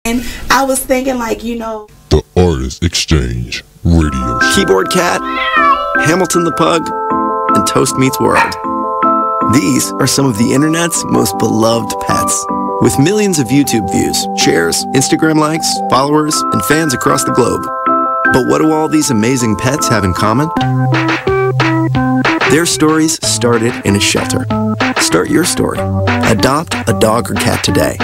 And I was thinking, like, you know, The Artist Exchange Radio Show. Keyboard Cat, Hamilton the Pug, and Toast Meets World. These are some of the internet's most beloved pets. With millions of YouTube views, shares, Instagram likes, followers, and fans across the globe. But what do all these amazing pets have in common? Their stories started in a shelter. Start your story. Adopt a dog or cat today.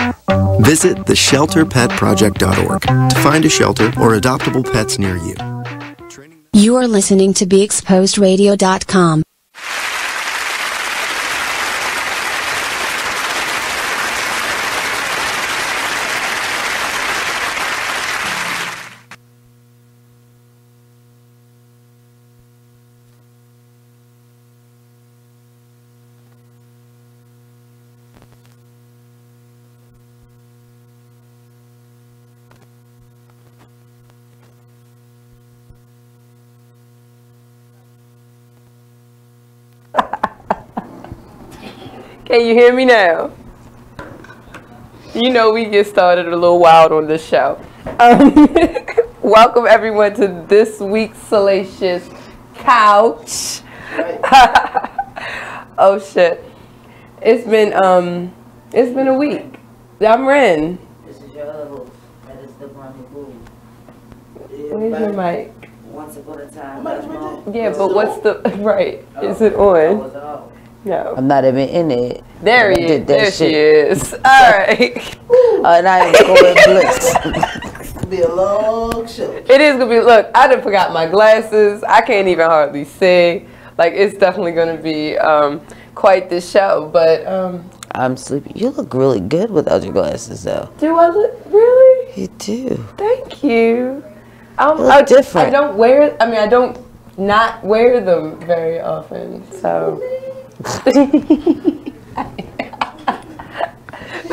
Visit theshelterpetproject.org to find a shelter or adoptable pets near you. You are listening to BeExposedRadio.com. Can you hear me now? You know we get started a little wild on this show. Welcome everyone to this week's Salacious Couch. Oh shit. It's been a week. I'm Wren. This is your other host. That is the Brahma. Where's your mic? Once upon a time. Yeah, but what's the right? Is it on? No. I'm not even in it. There he is. There she is. All right. And I ain't going Bliss. It's gonna be a long show. It is gonna be. Look, I done forgot my glasses. I can't even hardly see. Like, it's definitely gonna be quite the show. But I'm sleepy. You look really good without your glasses, though. do I look really? You do. Thank you. You look different. I don't wear. I mean, I don't not wear them very often. So. But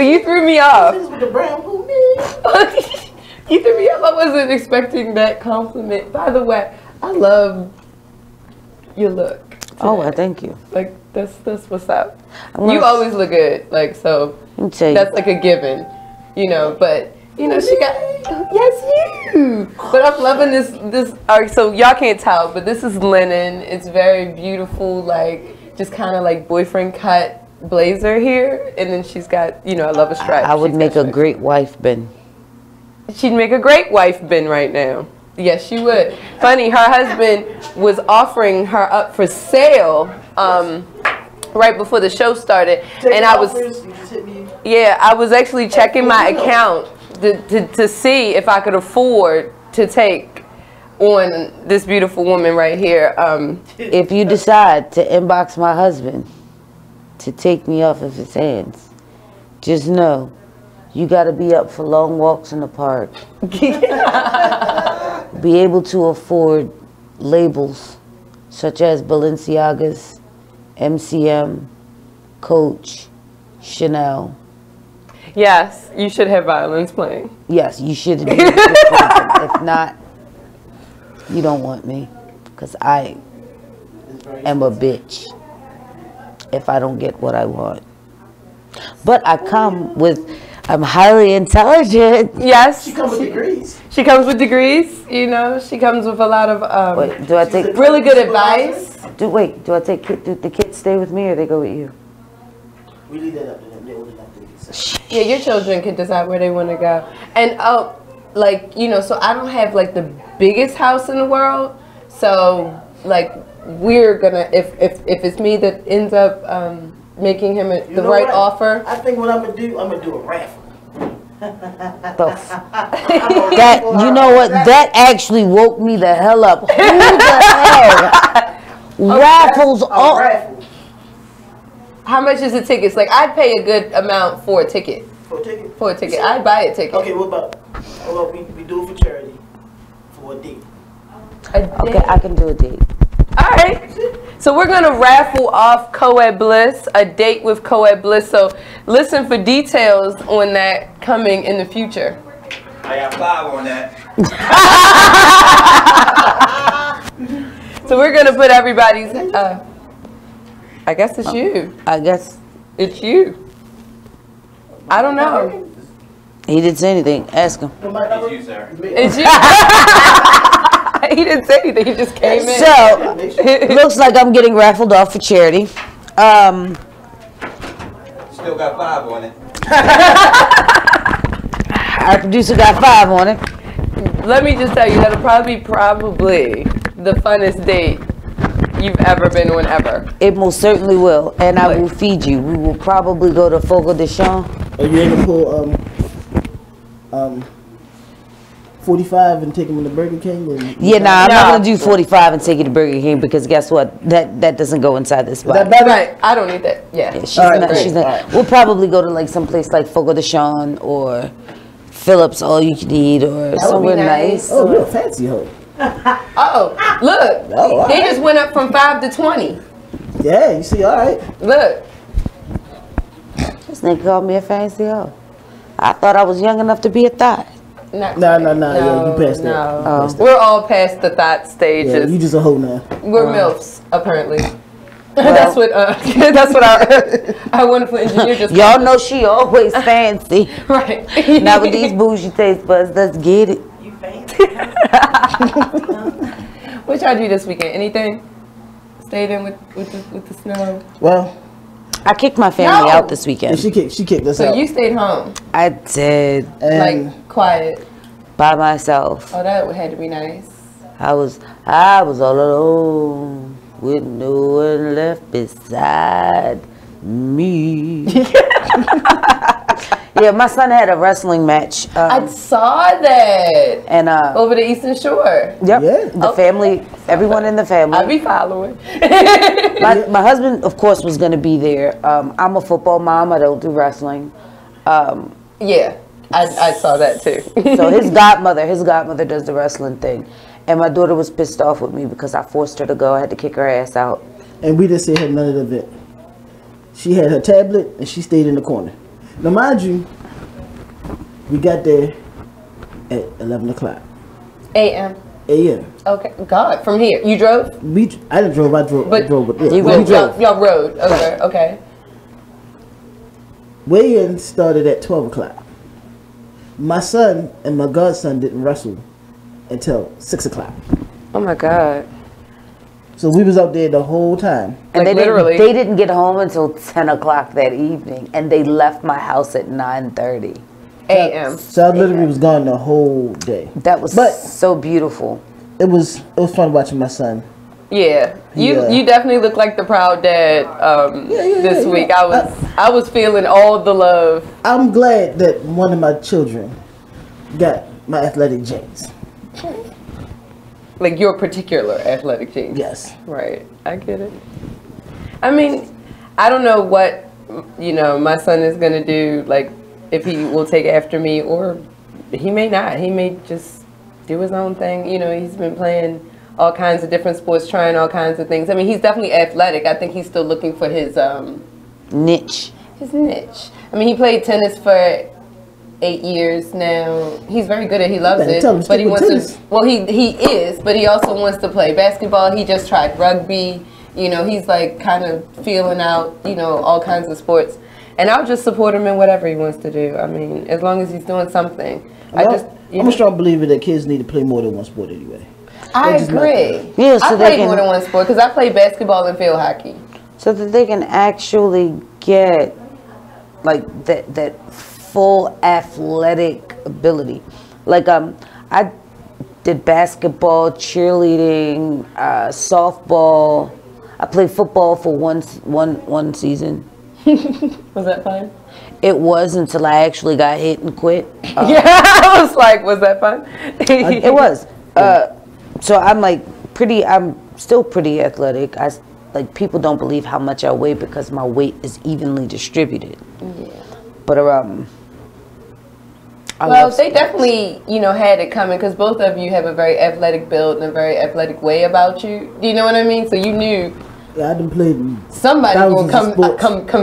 you threw me off. With the brown You threw me off. I wasn't expecting that compliment. By the way, I love your look today. Oh, well, thank you. Like, that's what's up. You always look good. Like, so that's like a given, you know. But you know, she got yes, you. But I'm loving this. All right, so y'all can't tell, but this is linen. It's very beautiful. Like, just kind of like boyfriend cut blazer here, and then she's got, you know, I love a stripe. I would make a great wife, Ben. She'd make a great wife, Ben, right now. Yes, she would. Funny, her husband was offering her up for sale right before the show started, and I was actually checking my account to see if I could afford to take on this beautiful woman right here. If you decide to inbox my husband to take me off of his hands, just know you got to be up for long walks in the park. Be able to afford labels such as Balenciagas, MCM, Coach, Chanel. Yes, you should have violins playing. Yes, you should. If not, you don't want me, because I am a bitch if I don't get what I want. But I come with, I'm highly intelligent. Yes. She comes with degrees. She comes with degrees, you know. She comes with a lot of Wait, do I take really good advice. Do I take do the kids stay with me or they go with you? We leave that up to them. They would have to decide. Yeah, your children can decide where they want to go. And like, you know, so I don't have like the biggest house in the world. So like, we're gonna, if it's me that ends up making him the right offer. I think what I'm gonna do a raffle. That, you know what? That actually woke me the hell up. Who the hell raffles? Raffle. How much is the tickets? Like, I'd pay a good amount for a ticket. For a ticket? For a ticket. I'd buy a ticket. Okay, what about we do it for charity, for a date. Okay, I can do a date. All right. So we're going to raffle off Co-Ed Bliss, a date with Co-Ed Bliss. So listen for details on that coming in the future. I got 5 on that. So we're going to put everybody's, I guess it's you. I guess it's you. I don't know. He didn't say anything. Ask him. It's you, sir. It's you. He didn't say anything. He just came in. So, looks like I'm getting raffled off for charity. Still got 5 on it. Our producer got 5 on it. Let me just tell you, that'll probably be the funnest date you've ever been on ever. It most certainly will, and I will feed you. We will probably go to Fogo de Chão. Are you able to pull 45 and take him to Burger King? Yeah, I'm not gonna do 45 and take you to Burger King because guess what? That doesn't go inside this spot. Right, I don't need that. Yeah, she's not. We'll probably go to like some place like Fogo de Chão or Phillips All You Can Eat or somewhere nice. Oh, you're a fancy hoe. Look, they just went up from 5 to 20. Yeah, you see, all right. Look. This nigga called me a fancy hoe. I thought I was young enough to be a thought. No, yeah, you passed that. We're all past the thought stages. Yeah, you just a hoe now. We're MILFs, apparently. That's what our wonderful engineer just y'all know she always fancy. Right. Now with these bougie taste buds, let's get it. You fancy? What y'all do this weekend? Anything? Stayed in with the snow? Well, I kicked my family out this weekend. She kicked us out. So you stayed home? I did. Like quiet? By myself. Oh, that had to be nice. I was all alone with no one left beside me. Yeah, my son had a wrestling match. I saw that. And over the Eastern Shore. Yep. Yeah. The family, everyone in the family. I'll be following. My husband, of course, was going to be there. I'm a football mom. I don't do wrestling. Yeah, I saw that too. So his godmother does the wrestling thing. And my daughter was pissed off with me because I forced her to go. I had to kick her ass out. And we didn't see her none of the event. She had her tablet and she stayed in the corner. Now, mind you, we got there at 11 o'clock. A.M. A.M. Okay. God, from here. You drove? I didn't drove. I drove. But I drove. But we drove. Y'all rode. Okay. Okay. Weigh-in started at 12 o'clock. My son and my godson didn't wrestle until 6 o'clock. Oh my God. So we was out there the whole time. And they didn't get home until 10 o'clock that evening, and they left my house at 9:30 a.m. So I literally was gone the whole day. That was so beautiful. It was fun watching my son. Yeah, you definitely look like the proud dad this week. I was feeling all the love. I'm glad that one of my children got my athletic genes. Like your particular athletic genes. Yes. Right. I get it. I mean, I don't know what, my son is going to do, like, if he will take after me, or he may not. He may just do his own thing. He's been playing all kinds of different sports, trying all kinds of things. I mean, he's definitely athletic. I think he's still looking for his niche. His niche. I mean, he played tennis for 8 years now. He's very good at it. He loves it. But he wants to. Well, he is, but he also wants to play basketball. He just tried rugby. He's like kind of feeling out, all kinds of sports. And I'll just support him in whatever he wants to do. I mean, as long as he's doing something. I'm a strong believer that kids need to play more than one sport anyway. I agree. Yeah, so I played more than one sport because I played basketball and field hockey. So that they can actually get like that full athletic ability. Like I did basketball, cheerleading, softball. I played football for one season. Was that fun? It was until I actually got hit and quit. Yeah, I was like, was that fun? It was. So I'm still pretty athletic. People don't believe how much I weigh because my weight is evenly distributed. Yeah. But they definitely, had it coming because both of you have a very athletic build and a very athletic way about you. Do you know what I mean? So you knew. Yeah, I done played. Somebody will come through.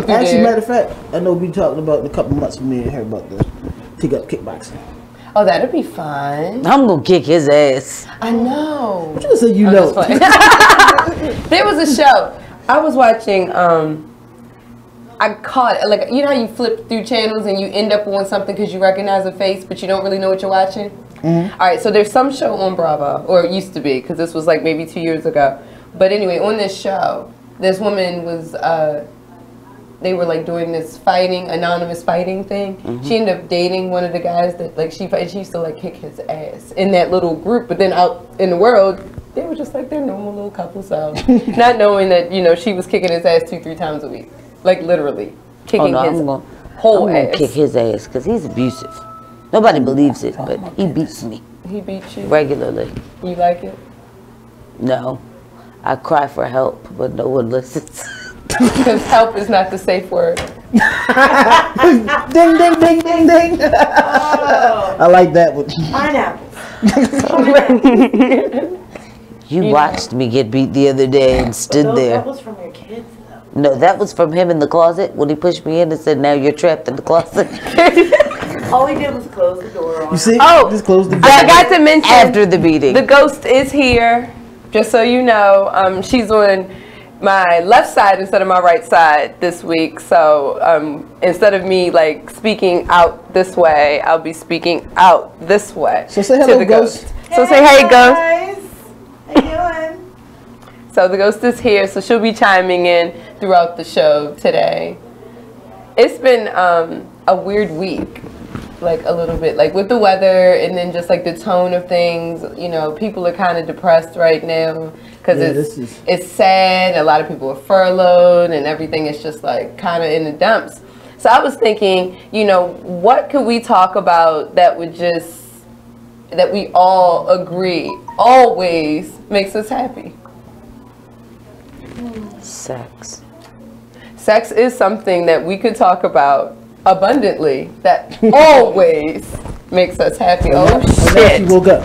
Actually, matter of fact, I know we talking about in a couple months from me and her about the take up kickboxing. Oh, that'd be fun. I'm gonna kick his ass. I know. What you say? There was a show I was watching. I caught it. Like, you know how you flip through channels and you end up on something because you recognize a face, but you don't really know what you're watching? Mm-hmm. All right, so there's some show on Brahma, or it used to be, because this was like maybe 2 years ago. But anyway, on this show, this woman was, they were like doing this anonymous fighting thing. Mm-hmm. She ended up dating one of the guys that like she used to like kick his ass in that little group. But then out in the world, they were just like their normal little couple. So not knowing that, you know, she was kicking his ass 2-3 times a week. Like literally kicking his whole ass. I'm gonna kick his ass because he's abusive. Nobody believes it, but he beats me. He beats you? Regularly. You like it? No. I cry for help, but no one listens. Because help is not the safe word. Ding, ding, ding, ding, ding. I like that one. Pineapple. You watched me get beat the other day and stood there. That was from your kids, though. No, that was from him in the closet when he pushed me in and said, now you're trapped in the closet. All he did was close the door on. You see? Oh, just close the door. I got to mention after the beating. The ghost is here, just so you know. She's on my left side instead of my right side this week. So instead of me like speaking out this way, I'll be speaking out this way. So say hello, to the ghost. So say hey, ghost. How you doing? So the ghost is here, so she'll be chiming in throughout the show today. It's been a weird week, like a little bit, like with the weather and then just like the tone of things. You know, people are kind of depressed right now because it's sad. A lot of people are furloughed and everything is just like kind of in the dumps. So I was thinking, you know, what could we talk about that we all agree always makes us happy? Sex. Sex is something that we could talk about abundantly that always makes us happy. Oh shit. You woke up.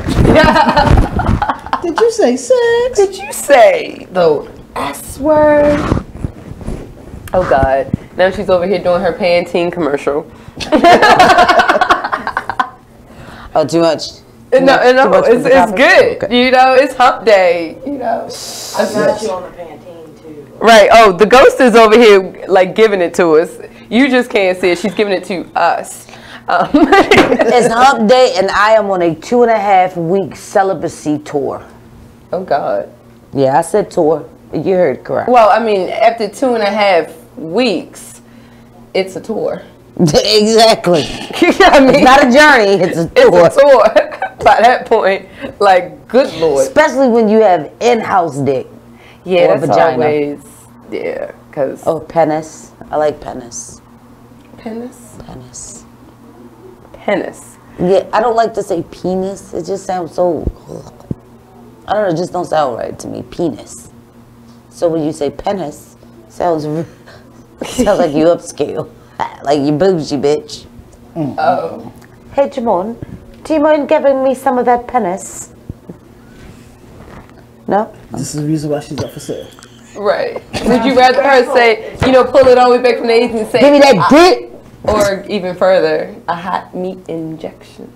Did you say sex? Did you say the S word? Oh God. Now she's over here doing her Pantene commercial. Oh, too much. No, it's good. Okay. You know, it's hump day. You know. I got you on the Pantene too. Right. Oh, the ghost is over here like giving it to us. You just can't see it. She's giving it to us. It's hump day, and I am on a 2.5-week celibacy tour. Oh God. Yeah, I said tour. You heard correct. Well, I mean, after 2.5 weeks, it's a tour. Exactly. I mean, it's not a journey, it's a tour. It's a tour. By that point, like, good Lord. Especially when you have in-house dick. Yeah, or that's vagina. always, yeah, because... Oh, penis. I like penis. Penis? Penis. Penis. Yeah, I don't like to say penis. It just sounds so... I don't know, it just don't sound right to me. Penis. So when you say penis, sounds like you upscale. Like you bougie bitch. Oh. Hey, Jamon, do you mind giving me some of that penis? No? This is the reason why she's up for sale. Right. Would you rather her say, you know, pull it all the way back from the 80s and say... Give me that dick! Or even further, a hot meat injection.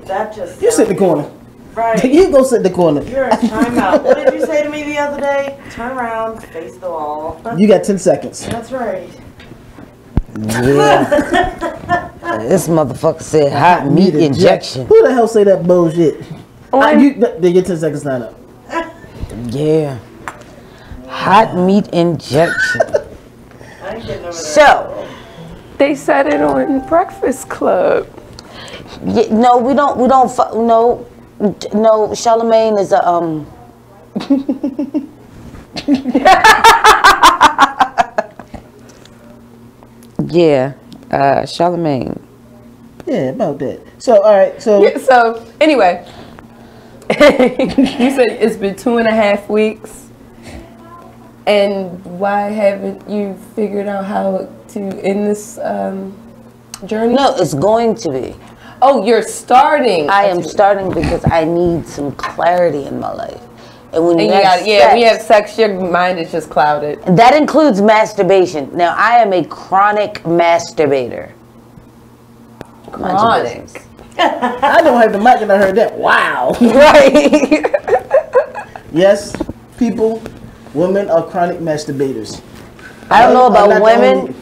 That just... You sit in the corner. Right. You go sit in the corner. You're a timeout. What did you say to me the other day? Turn around, face the wall. You got 10 seconds. That's right. Yeah. This motherfucker said hot meat injection. Who the hell say that bullshit? They get 10 seconds sign up. Yeah. Hot meat injection. So, they said it on Breakfast Club. Yeah, no, we don't, no, Charlemagne is a, yeah, Charlemagne. Yeah, about that. So, all right, so. Yeah, so, anyway, you said it's been 2.5 weeks. And why haven't you figured out how to end this journey? No, it's going to be. Oh, you're starting. I am starting because I need some clarity in my life. And when you have sex, when you have sex, your mind is just clouded. That includes masturbation. Now, I am a chronic masturbator. Chronic. I don't have the mic and I heard that. Wow. Right. Yes, people, women are chronic masturbators. I don't know about women,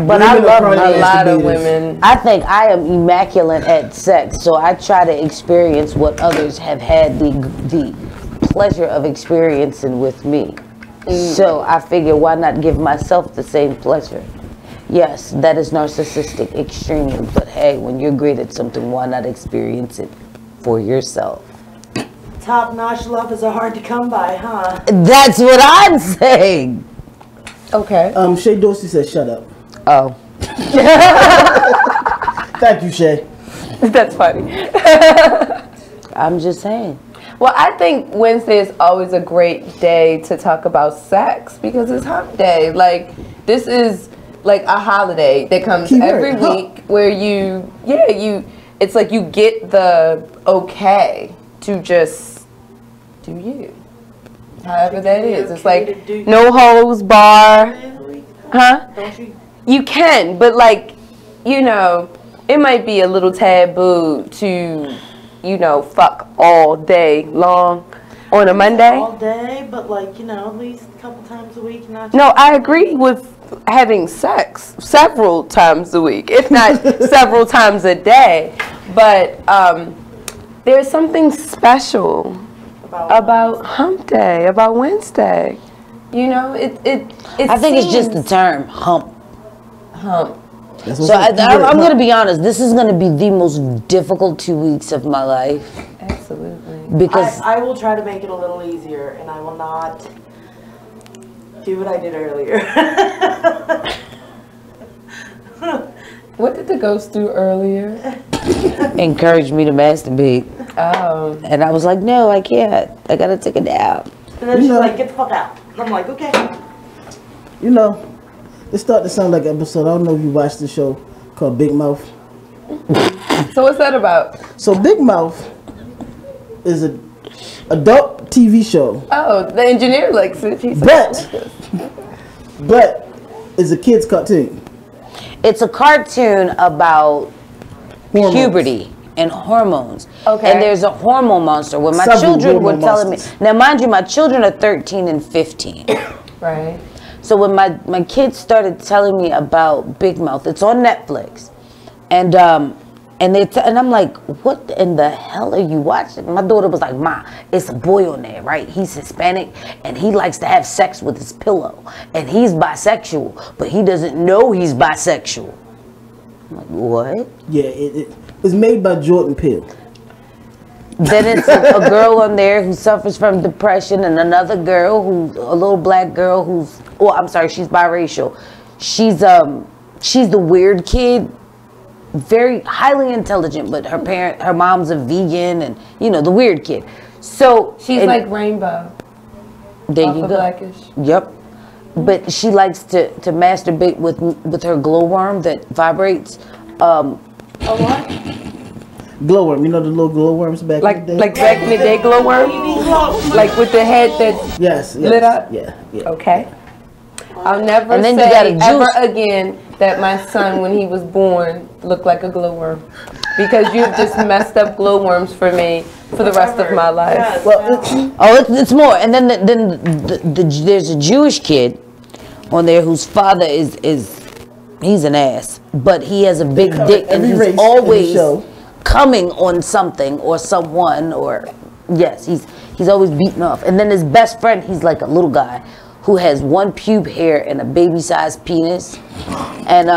but I love a lot of women. I think I am immaculate at sex, so I try to experience what others have had the pleasure of experiencing with me. So I figure, why not give myself the same pleasure? Yes, that is narcissistic, extremely, but hey, when you're great at something, why not experience it for yourself? Top-notch lovers are hard to come by, huh? That's what I'm saying. Okay. Shay Dorsey says, shut up. Oh. Thank you, Shay. That's funny. I'm just saying. Well, I think Wednesday is always a great day to talk about sex because it's hump day. Like, this is like a holiday that comes every week where it's like you get the okay to just do you. However that is. It's like no hoes bar. Huh? You can, but like, you know, it might be a little taboo to, you know, fuck all day long on a Monday. All day, but like, you know, at least a couple times a week. Not no, I agree with having sex several times a week, if not several times a day. But there's something special about hump day, about Wednesday. You know, I think it's just the term hump. So I'm going to be honest. This is going to be the most difficult 2 weeks of my life. Absolutely. Because I will try to make it a little easier, and I will not do what I did earlier. What did the ghost do earlier? encouraged me to masturbate. Oh. And I was like, no, I can't. I got to take a nap. And then she's like, get the fuck out. And I'm like, okay. You know, it started to sound like an episode. I don't know if you watched the show called Big Mouth. So what's that about? So Big Mouth is an adult TV show. Oh, the engineer likes it. But it's a kid's cartoon. It's a cartoon about puberty and hormones. Okay. And there's a hormone monster. When my children were telling me, now mind you, my children are 13 and 15. Right. So when my kids started telling me about Big Mouth, it's on Netflix, and I'm like, what in the hell are you watching? My daughter was like, Ma, it's a boy on there, right? He's Hispanic, and he likes to have sex with his pillow, and he's bisexual, but he doesn't know he's bisexual. I'm like, what? Yeah, it was made by Jordan Peele. Then it's a girl on there who suffers from depression, and another girl who's a little black girl who's, oh, I'm sorry, she's biracial. She's the weird kid, very highly intelligent, but her mom's a vegan, and you know, the weird kid. So she's like Rainbow. There you go. Blackish. Yep. But she likes to masturbate with her glowworm that vibrates. What? Glowworm, you know the little glowworms back in the day? Like back in the day glowworm? Like with the head that yes, lit up? Yeah. Okay. I'll never and then say ever again that my son, when he was born, looked like a glowworm. Because you've just messed up glowworms for me for the rest of my life. Yes, well, it's more. And then there's a Jewish kid on there whose father is he's an ass, but he has a big dick, and he's always coming on something or someone, or yes, he's always beaten off. And then his best friend, he's like a little guy who has one pube hair and a baby-sized penis, and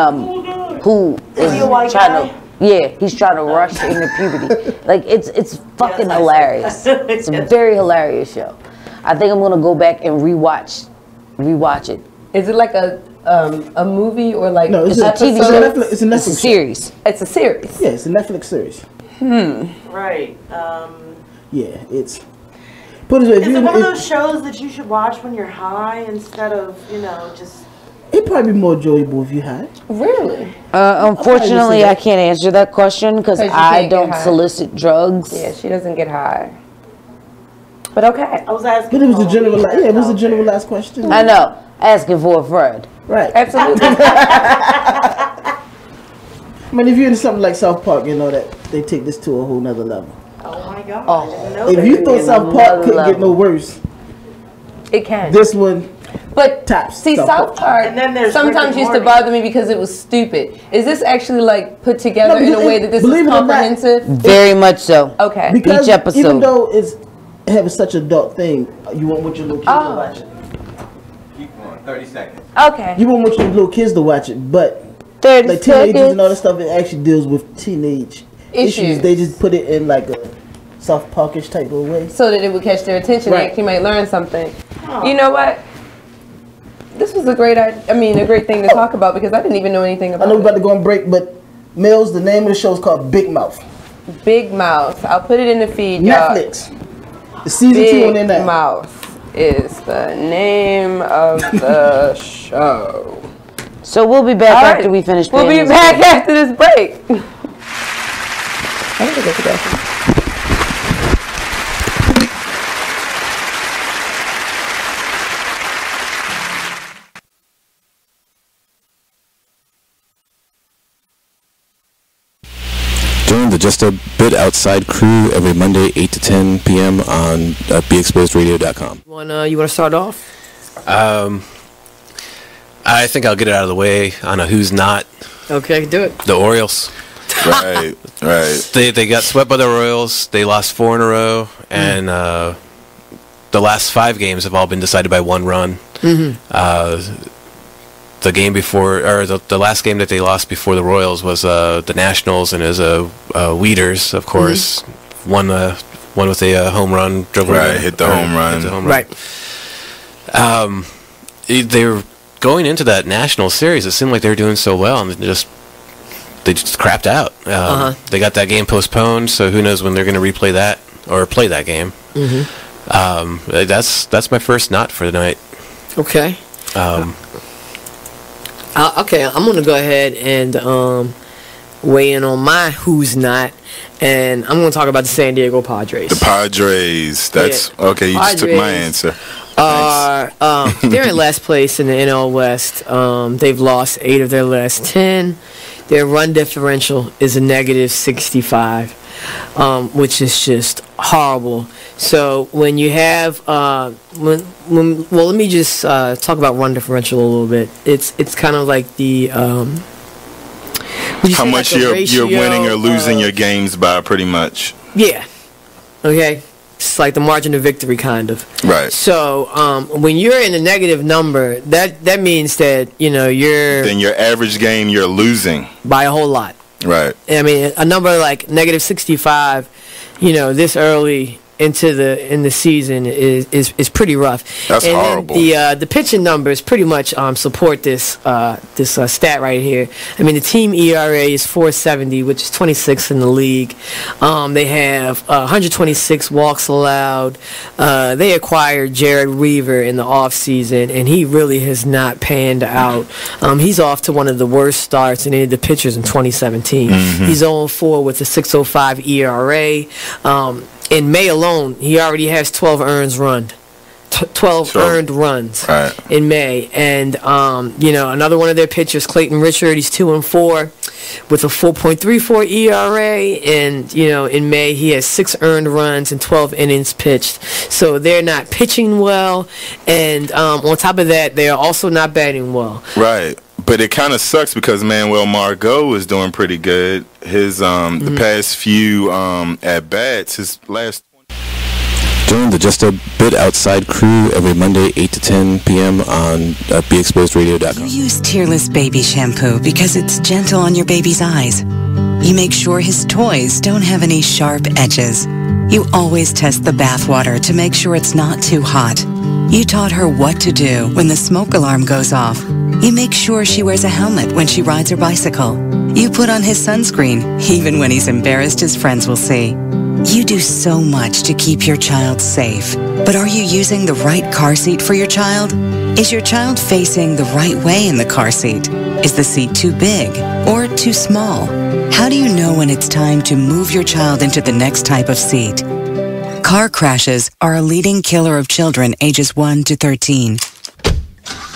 who is trying to, yeah, he's trying to rush into puberty. Like it's fucking hilarious. It's a very hilarious show. I think I'm gonna go back and rewatch it. Is it like a movie or like no? It's a TV show. It's a Netflix series. It's a series. Yeah, it's a Netflix series. Right. Yeah, it's. Put it this way, is it one of those shows that you should watch when you're high instead of, you know, just... It'd probably be more enjoyable if you're high. Really? Unfortunately, I can't answer that question because I don't solicit drugs. Yeah, she doesn't get high. But okay. I was asking. But it was a generalized. Yeah, it was a generalized question. I know. Asking for a friend. Right. Absolutely. I mean, if you're into something like South Park, you know that they take this to a whole nother level. Oh my God! I didn't know if you thought South Park couldn't get no worse, it can. This one But Tops. see, South Park And then there's sometimes Rick and used to Morty. bother me because it was stupid. Is this actually like put together No, in a way that this believe is it or not, comprehensive? Very much so. Okay. Because Each episode. even though it's having such a dark thing, you want with your little kids to watch it. Keep going. 30 seconds. Okay. You want with your little kids to watch it, but 30 like teenagers seconds. and all that stuff, it actually deals with teenage issues. They just put it in like a South Parkish type of way. So that it would catch their attention. Right. They actually might learn something. You know what? This was a great, a great thing to talk about because I didn't even know anything I about know we're it. about to go on break, but Mills, the name of the show is called Big Mouth. Big Mouth. I'll put it in the feed, y'all. Netflix. The season 2 on there Big now. Mouth is the name of the show. So we'll be back All after right. we finish. We'll paying be this back bill. after this break. I gotta go to the bathroom. Join the Just a Bit Outside crew every Monday, 8 to 10 p.m. on BeExposedRadio.com. You wanna start off? I think I'll get it out of the way on a who's not. Okay, do it. The Orioles. Right. They got swept by the Royals. They lost 4 in a row, and the last 5 games have all been decided by 1 run. The game before, or the last game that they lost before the Royals was the Nationals, and it was Weeders, of course, won with a home run. Hit the home run. Right. They were going into that national series. It seemed like they were doing so well, and they just crapped out. They got that game postponed, so who knows when they're going to replay that or play that game. That's my first not for the night. Okay. Okay, I'm gonna go ahead and weigh in on my who's not, and I'm gonna talk about the San Diego Padres. The Padres. That's okay. You just took my answer. They're in last place in the NL West. They've lost 8 of their last 10. Their run differential is a negative 65, which is just horrible. So when you have well, let me just talk about run differential a little bit. It's kind of like the how much you're winning or losing your games by, pretty much. Yeah. Okay. It's like the margin of victory, kind of. Right. So when you're in a negative number, that means that you're then your average game you're losing by a whole lot. Right. I mean, a number like negative 65, this early in the season is pretty rough. That's horrible. Then the pitching numbers pretty much support this stat right here. I mean, the team ERA is 4.70, which is 26th in the league. They have 126 walks allowed. They acquired Jared Weaver in the offseason, and he really has not panned out. He's off to one of the worst starts in any of the pitchers in 2017. He's 0-4 with a 6.05 ERA. In May alone, he already has 12 earned runs. 12 earned runs in May. And, another one of their pitchers, Clayton Richard, he's 2-4 with a 4.34 ERA. And, in May, he has 6 earned runs and 12 innings pitched. So they're not pitching well. And on top of that, they're also not batting well. Right. But it kind of sucks because Manuel Margot is doing pretty good. His the past few at bats, his last. Join the Just a Bit Outside crew every Monday, 8 to 10 p.m. on BeExposedRadio.com. You use Tearless Baby Shampoo because it's gentle on your baby's eyes. You make sure his toys don't have any sharp edges. You always test the bath water to make sure it's not too hot. You taught her what to do when the smoke alarm goes off. You make sure she wears a helmet when she rides her bicycle. You put on his sunscreen, even when he's embarrassed his friends will see. You do so much to keep your child safe. But are you using the right car seat for your child? Is your child facing the right way in the car seat? Is the seat too big or too small? How do you know when it's time to move your child into the next type of seat? Car crashes are a leading killer of children ages 1 to 13.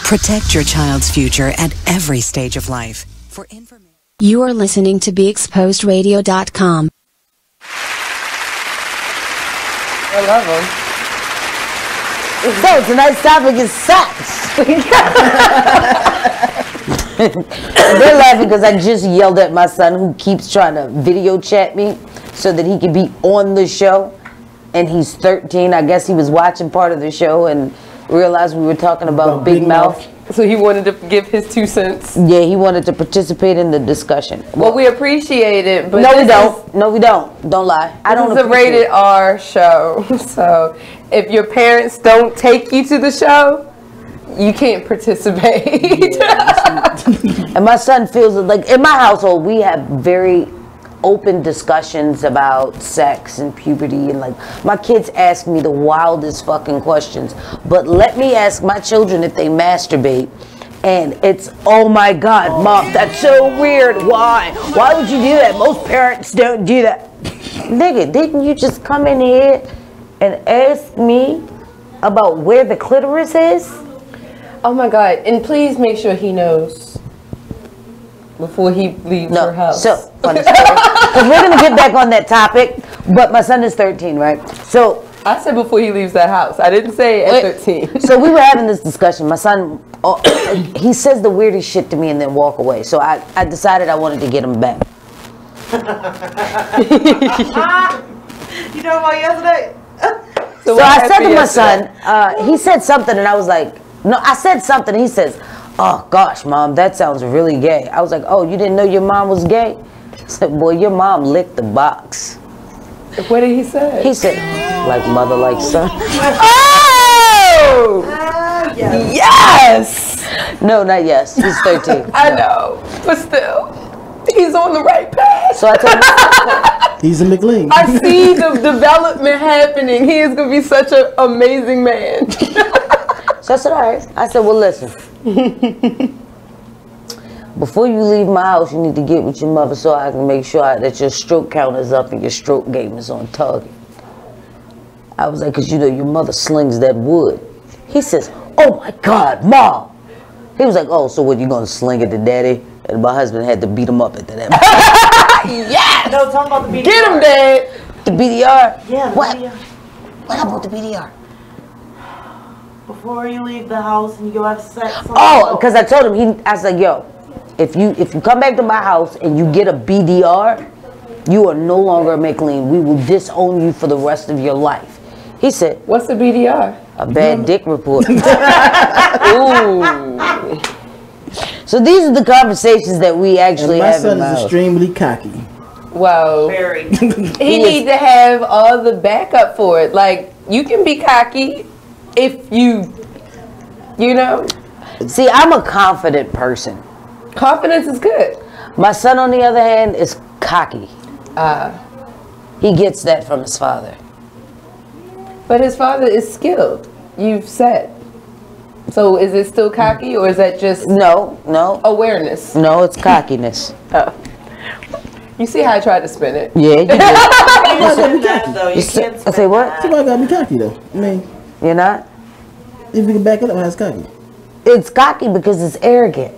Protect your child's future at every stage of life. For information, You are listening to BeExposedRadio.com. I love them. So tonight's topic is sex. They're laughing because I just yelled at my son who keeps trying to video chat me so that he can be on the show. And he's 13. I guess he was watching part of the show and realized we were talking about Big Mouth. So he wanted to give his 2 cents. Yeah, he wanted to participate in the discussion. Well, we appreciate it, but no, we don't. No, we don't. Don't lie. I don't. This is a rated R show, so if your parents don't take you to the show, you can't participate. And my son feels like in my household we have very open discussions about sex and puberty, and like my kids ask me the wildest fucking questions, but let me ask my children if they masturbate and it's, oh my God, Mom, that's so weird. Why would you do that? Most parents don't do that. Nigga, didn't you just come in here and ask me about where the clitoris is? Oh my God, and please make sure he knows before he leaves her house. So, funny story. Because we're going to get back on that topic, but my son is 13, right? So I said before he leaves that house. I didn't say at 13. So we were having this discussion. My son, he says the weirdest shit to me and then walk away. So I decided I wanted to get him back. You know about yesterday? So I said to my son, he said something and I was like, no, I said something. He says, oh gosh, Mom, that sounds really gay. I was like, oh, you didn't know your mom was gay? I said, boy, your mom licked the box. What did he say? He said, like mother, like son. Oh! Yes! No, not yes. He's 13. I know, but still, he's on the right path. So I told him, he's a McLean. I see the development happening. He is going to be such an amazing man. So I said, all right. I said, well, listen. Before you leave my house, you need to get with your mother so I can make sure that your stroke count is up and your stroke game is on target. I was like, because you know your mother slings that wood. He says, oh my God, Mom. He was like, oh, so what, you going to sling it to Daddy? And my husband had to beat him up at that. Yes! No, talk about the BDR. Get him, Dad. The BDR? Yeah, the what? BDR. What about the BDR? Before you leave the house and you go have sex. Oh, because I told him, I was like, yo, if you come back to my house and you get a BDR, you are no longer a McLean. We will disown you for the rest of your life. He said, what's the BDR? A bad dick report. Ooh. So these are the conversations that we actually have in my house. My son is extremely cocky. Wow. Very. He needs to have all the backup for it. Like, you can be cocky if you know. See, I'm a confident person. Confidence is good. My son, on the other hand, is cocky. He gets that from his father. But his father is skilled, you've said. So is it still cocky, or is that just no awareness? No, it's cockiness. Oh. You see how I tried to spin it? Yeah, you did. You can't I say what? Somebody gotta be cocky though. I mean, you're not. If we can back it up, how's cocky? It's cocky because it's arrogant.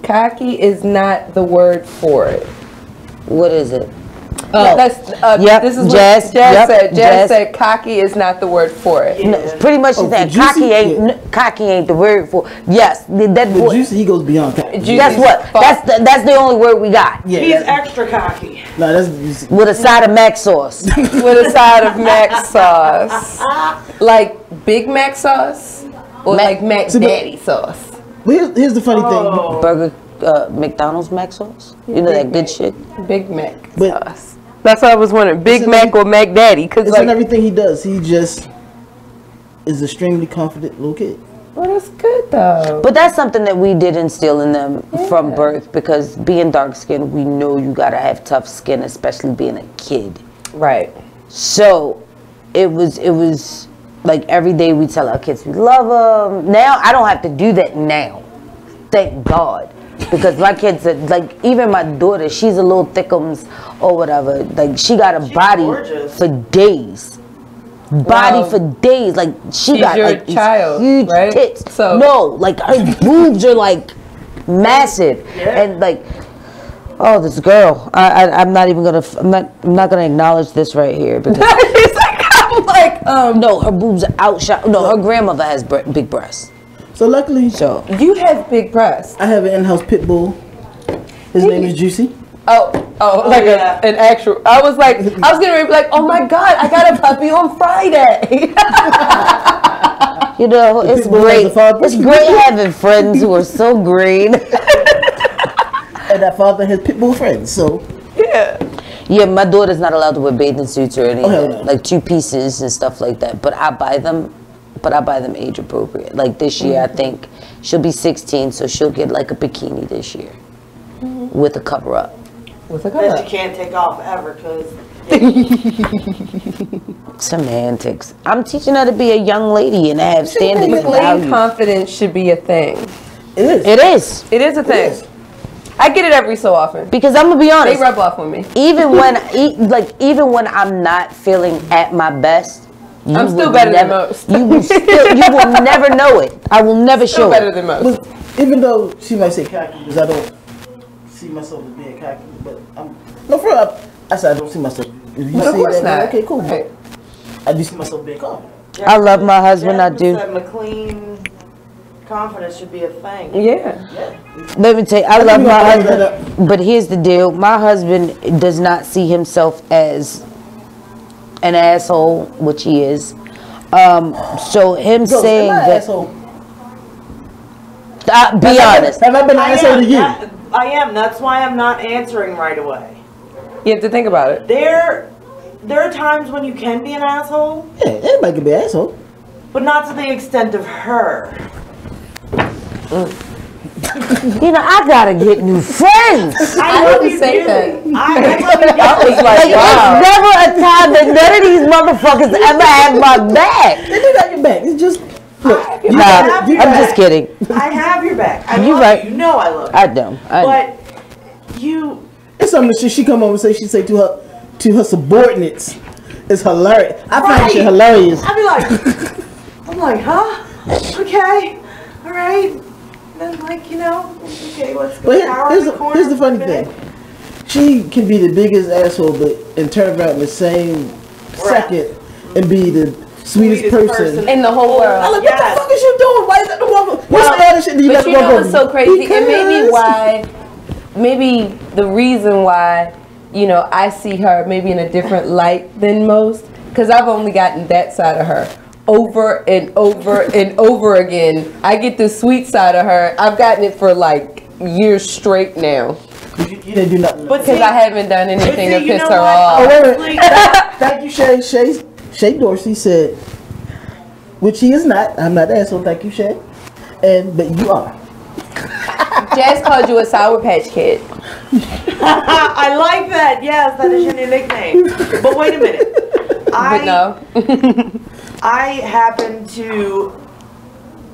Cocky is not the word for it. What is it? Yep, this is what Jazz said. Jazz said cocky is not the word for it. Yeah. No, pretty much that cocky ain't the word for. Yes, that but Juicy, he goes beyond cocky. Guess what? That's the only word we got. Yeah, he's extra cocky. No, that's with a side of Mac sauce. With a side of Mac sauce, like Big Mac sauce, or like Mac Daddy sauce. Well, here's the funny thing. Burger, McDonald's Mac sauce. You know that good shit. Big Mac sauce. That's what I was wondering. Big Mac or Mac Daddy? Because it's in everything he does. He just is extremely confident little kid. Well, that's good though. But that's something that we did instill in them from birth, because being dark skinned, we know you gotta have tough skin, especially being a kid. Right. So it was like every day we tell our kids we love them. Now I don't have to do that now. Thank God. Because my kids are, like, even my daughter, she's a little thickums or whatever. Like, she got a body for days. Body for days. Like, she got like child, huge tits. So no, like her boobs are like massive. Yeah. And like, oh, this girl. I'm not even gonna. I'm not gonna acknowledge this right here because. I'm like, no, her boobs are outshot. No, her grandmother has big breasts. So luckily, you have big breasts. I have an in-house pit bull. His name is Juicy. Like an actual. I was getting ready to be like, oh my God, I got a puppy on Friday. You know, it's great. It's great having friends who are so green. And that father has pit bull friends, so. Yeah, my daughter's not allowed to wear bathing suits or anything. hell no. Like 2 pieces and stuff like that. But I buy them age appropriate. Like this year, I think she'll be 16, so she'll get like a bikini this year with a cover up. With a cover up. That you can't take off ever, because. Semantics. I'm teaching her to be a young lady and have standards and values. Confidence should be a thing. It is. It is. It is a thing. I get it every so often. Because I'm gonna be honest, they rub off on me. Even when I'm not feeling at my best, I'm still better than most. You will never know it. I will never show it. Better than most. But even though she might say cocky, because I don't see myself as being cocky, but no, for real, I said I don't see myself. If you Of see course that, not. okay, cool. But I do see myself being confident. I love my husband. I do. That McLean confidence should be a thing. Yeah. Let me tell you, I love my husband, but here's the deal. My husband does not see himself as an asshole, which he is. So him saying that... be honest. Have I been an asshole to you? I am. That's why I'm not answering right away. You have to think about it. There are times when you can be an asshole. Yeah, anybody can be an asshole. But not to the extent of her. You know, I gotta get new friends. I love you say that. I was like, wow. It's never a time that none of these motherfuckers ever have my back. They do got your back. It's just look. I'm just kidding. I have your back. I You love right. you. You know I love you. I don't. But you. It's something that she come over and she say to her subordinates. It's hilarious. I find shit hilarious. I'd be like, I'm like, huh? Okay, all right. And then like, okay, let's go. But here's the funny thing. She can be the biggest asshole, but and turn around in the same second and be the sweetest person in the whole world. I'm like, what the fuck is you doing? Why is that the woman? What's all that shit? But you know what's so crazy? And maybe the reason why, I see her maybe in a different light than most, because I've only gotten that side of her over and over and over again. I get the sweet side of her. I've gotten it for like years straight now. You didn't do nothing. Because I haven't done anything to piss her off. Oh, wait a minute. Thank you, Shay. Shay Dorsey said, which he is not. I'm not the asshole. Thank you, Shay. But you are. Jazz called you a Sour Patch Kid. I like that. Yes, that is your new nickname. But wait a minute. I happen to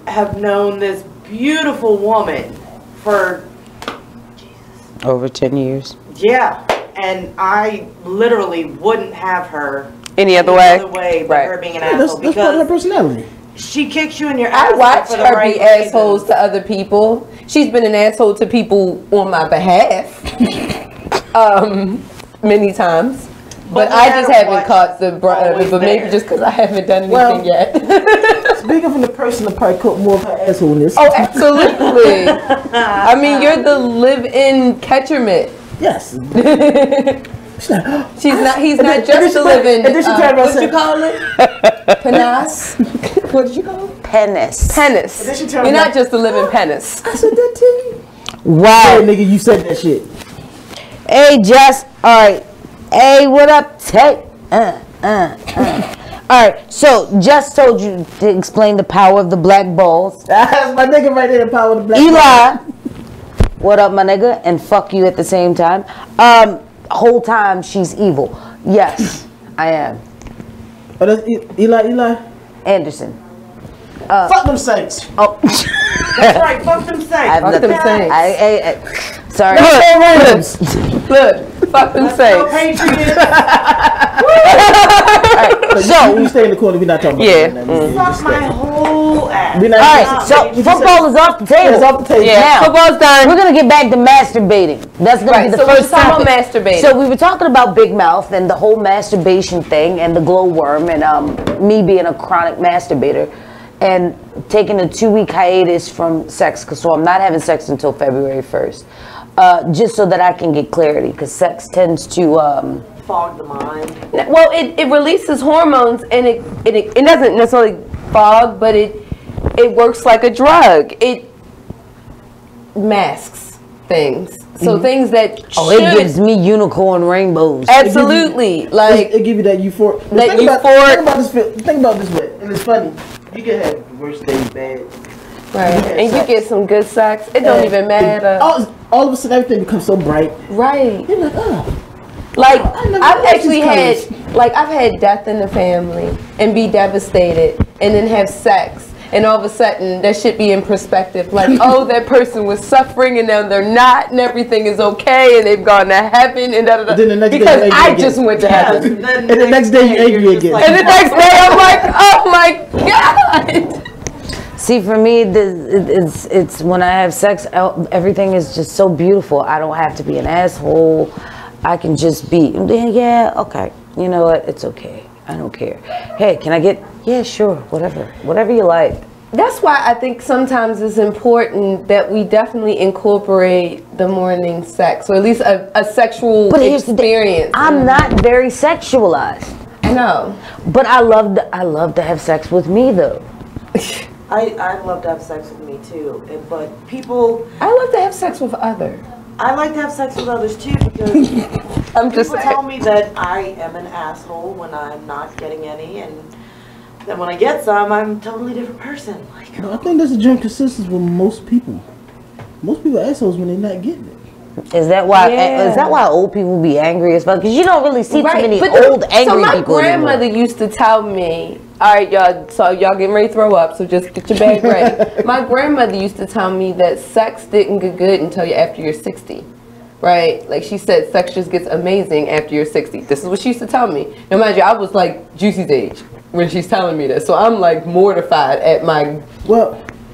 have known this beautiful woman for over 10 years. Yeah, and I literally wouldn't have her any other way but her being an asshole, that's part of her personality. She kicks you in your ass. I watch her be assholes to other people. She's been an asshole to people on my behalf many times. But I just haven't caught the but maybe just because I haven't done anything yet. Speaking from the person that probably caught more of her assholeness. Oh, absolutely. I mean, you're the live-in catcher mitt. Yes. He's not just the live-in. What you call it? Penis. What did you call it? Penis. Penis. You're not just the live-in penis. I said that to you. Wow. Hey, nigga, you said that shit. Hey, Just. All right. Hey, what up, Tay? Alright, so just told you to explain the power of the black balls. That's my nigga right there, the power of the black Eli, what up, my nigga? And fuck you at the same time. Whole time she's evil. Yes, I am. Oh, that's Eli? Anderson. Fuck them Saints. Oh. That's right, fuck them Saints. Fuck them Saints. Sorry. Look, fuck them Saints. So you stay in the corner. We're not talking about that. Suck my whole ass. All right, so football is off the table. It's off the table. Yeah, now, football's done. We're gonna get back to masturbating. That's gonna be the so first we're talking topic. about masturbating. So we were talking about Big Mouth and the whole masturbation thing and the glowworm and me being a chronic masturbator and taking a 2-week hiatus from sex, so I'm not having sex until February 1st, just so that I can get clarity, because sex tends to fog the mind. Well, it releases hormones, and it doesn't necessarily fog, but it works like a drug. It masks things. So things that it gives me unicorn rainbows. Absolutely, it give you that euphoric. That Think about this way, and it's funny. You can have the worst day bad, right? And you get some good sex. It don't even matter. All of a sudden, everything becomes so bright. Right. You're like, oh. Like I've actually had, I've had death in the family and be devastated, and then have sex. And all of a sudden, that should be in perspective. Like, oh, that person was suffering, and now they're not, and everything is okay, and they've gone to heaven, and da da da. Because I just went to heaven. And the next day, you're angry again. And the next day, I'm like, oh my God. See, for me, it's when I have sex, everything is just so beautiful. I don't have to be an asshole. I can just be, yeah, okay. You know what? It's okay. I don't care. Hey, can I get? Yeah, sure. Whatever you like. That's why I think sometimes it's important that we definitely incorporate the morning sex, or at least a sexual experience. I'm not very sexualized. I know, but I love to have sex with me though. I'd love to have sex with me too, but people. I love to have sex with others. I like to have sex with others too, because people tell me that I am an asshole when I'm not getting any, and then when I get some, I'm a totally different person. Like, I think that's a general consensus with most people. Most people are assholes when they're not getting it. Is that why? Yeah. Is that why old people be angry as fuck? Because you don't really see too many old angry people. So my grandmother used to tell me, all right, y'all, so y'all getting ready to throw up, so just get your bag ready. My grandmother used to tell me that sex didn't get good until after you're 60, right? Like she said, sex just gets amazing after you're 60. This is what she used to tell me. Now, mind you, I was like Juicy's age when she's telling me this, so I'm like mortified at my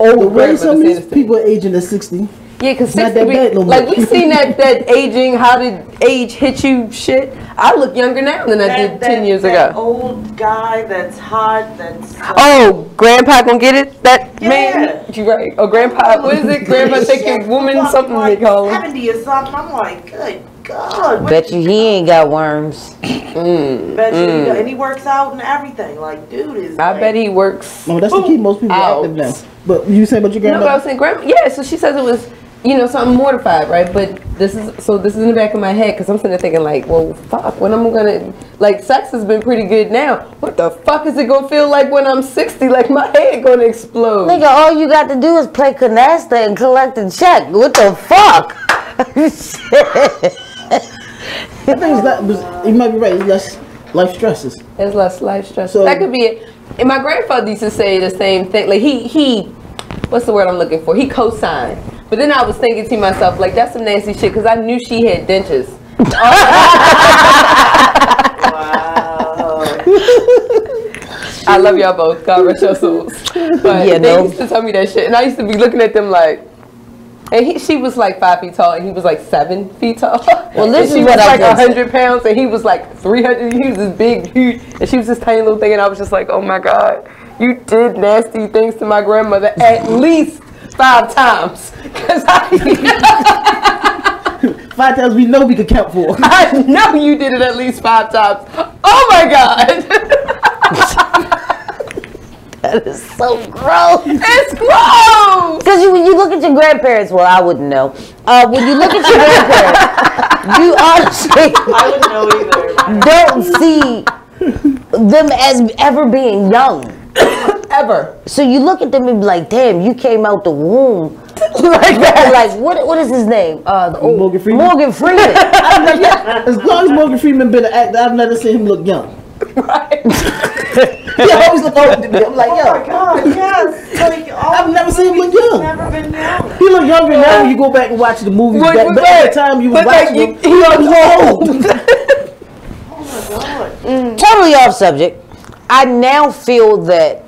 old way some of these people are aging at 60. Yeah, because like we seen that aging, how did age hit you shit. I look younger now than I did 10 years ago. That old guy that's hot, that's... oh, Grandpa gonna get it? That man? You right. Oh, Grandpa, what is it? Grandpa taking woman, something they call him. 70 or something. I'm like, good God. Bet you he ain't got worms. Bet you, and he works out and everything. Like, dude is... I bet he works. No, that's the key. Most people are active now. But you say about your grandma? No, but I was saying grandma. Yeah, so she says it was... You know, so I'm mortified, right? But this is in the back of my head, because I'm sitting there thinking like, well, fuck, when I'm gonna, like, sex has been pretty good now. What the fuck is it gonna feel like when I'm 60? Like, my head gonna explode. Nigga, all you got to do is play canasta and collect a check. What the fuck? I think it's not, you might be right, it's less life stresses. It's less life stress. So that could be it. And my grandfather used to say the same thing. Like, he what's the word I'm looking for? He co-signed. But then I was thinking to myself, like, that's some nasty shit, because I knew she had dentures. Wow. I love y'all both. God rest your souls. But yeah, they used to tell me that shit, and I used to be looking at them like, and she was like 5 feet tall, and he was like 7 feet tall. Well, this is what I was like 100 pounds, and he was like 300. He was this big, huge, and she was this tiny little thing, and I was just like, oh my God, you did nasty things to my grandmother at least 5 times. Cause 5 times we know we could count for. I know you did it at least 5 times. Oh my God. That is so gross. It's gross. Because when you look at your grandparents, well, I wouldn't know. When you look at your grandparents, you honestly I wouldn't know either. don't see them as ever being young. Ever. So you look at them and be like, damn, you came out the womb like that. Like, what is his name? Morgan Freeman. Morgan Freeman. As long as Morgan Freeman been an actor, I've never seen him look young. Right. He always look old to me. I'm like, yo. Oh my God, yes. Like, I've never seen him look young. Never been young. He look younger now when you go back and watch the movies. But at the time you was watching him, he was old. Oh my God. Totally off subject. I now feel that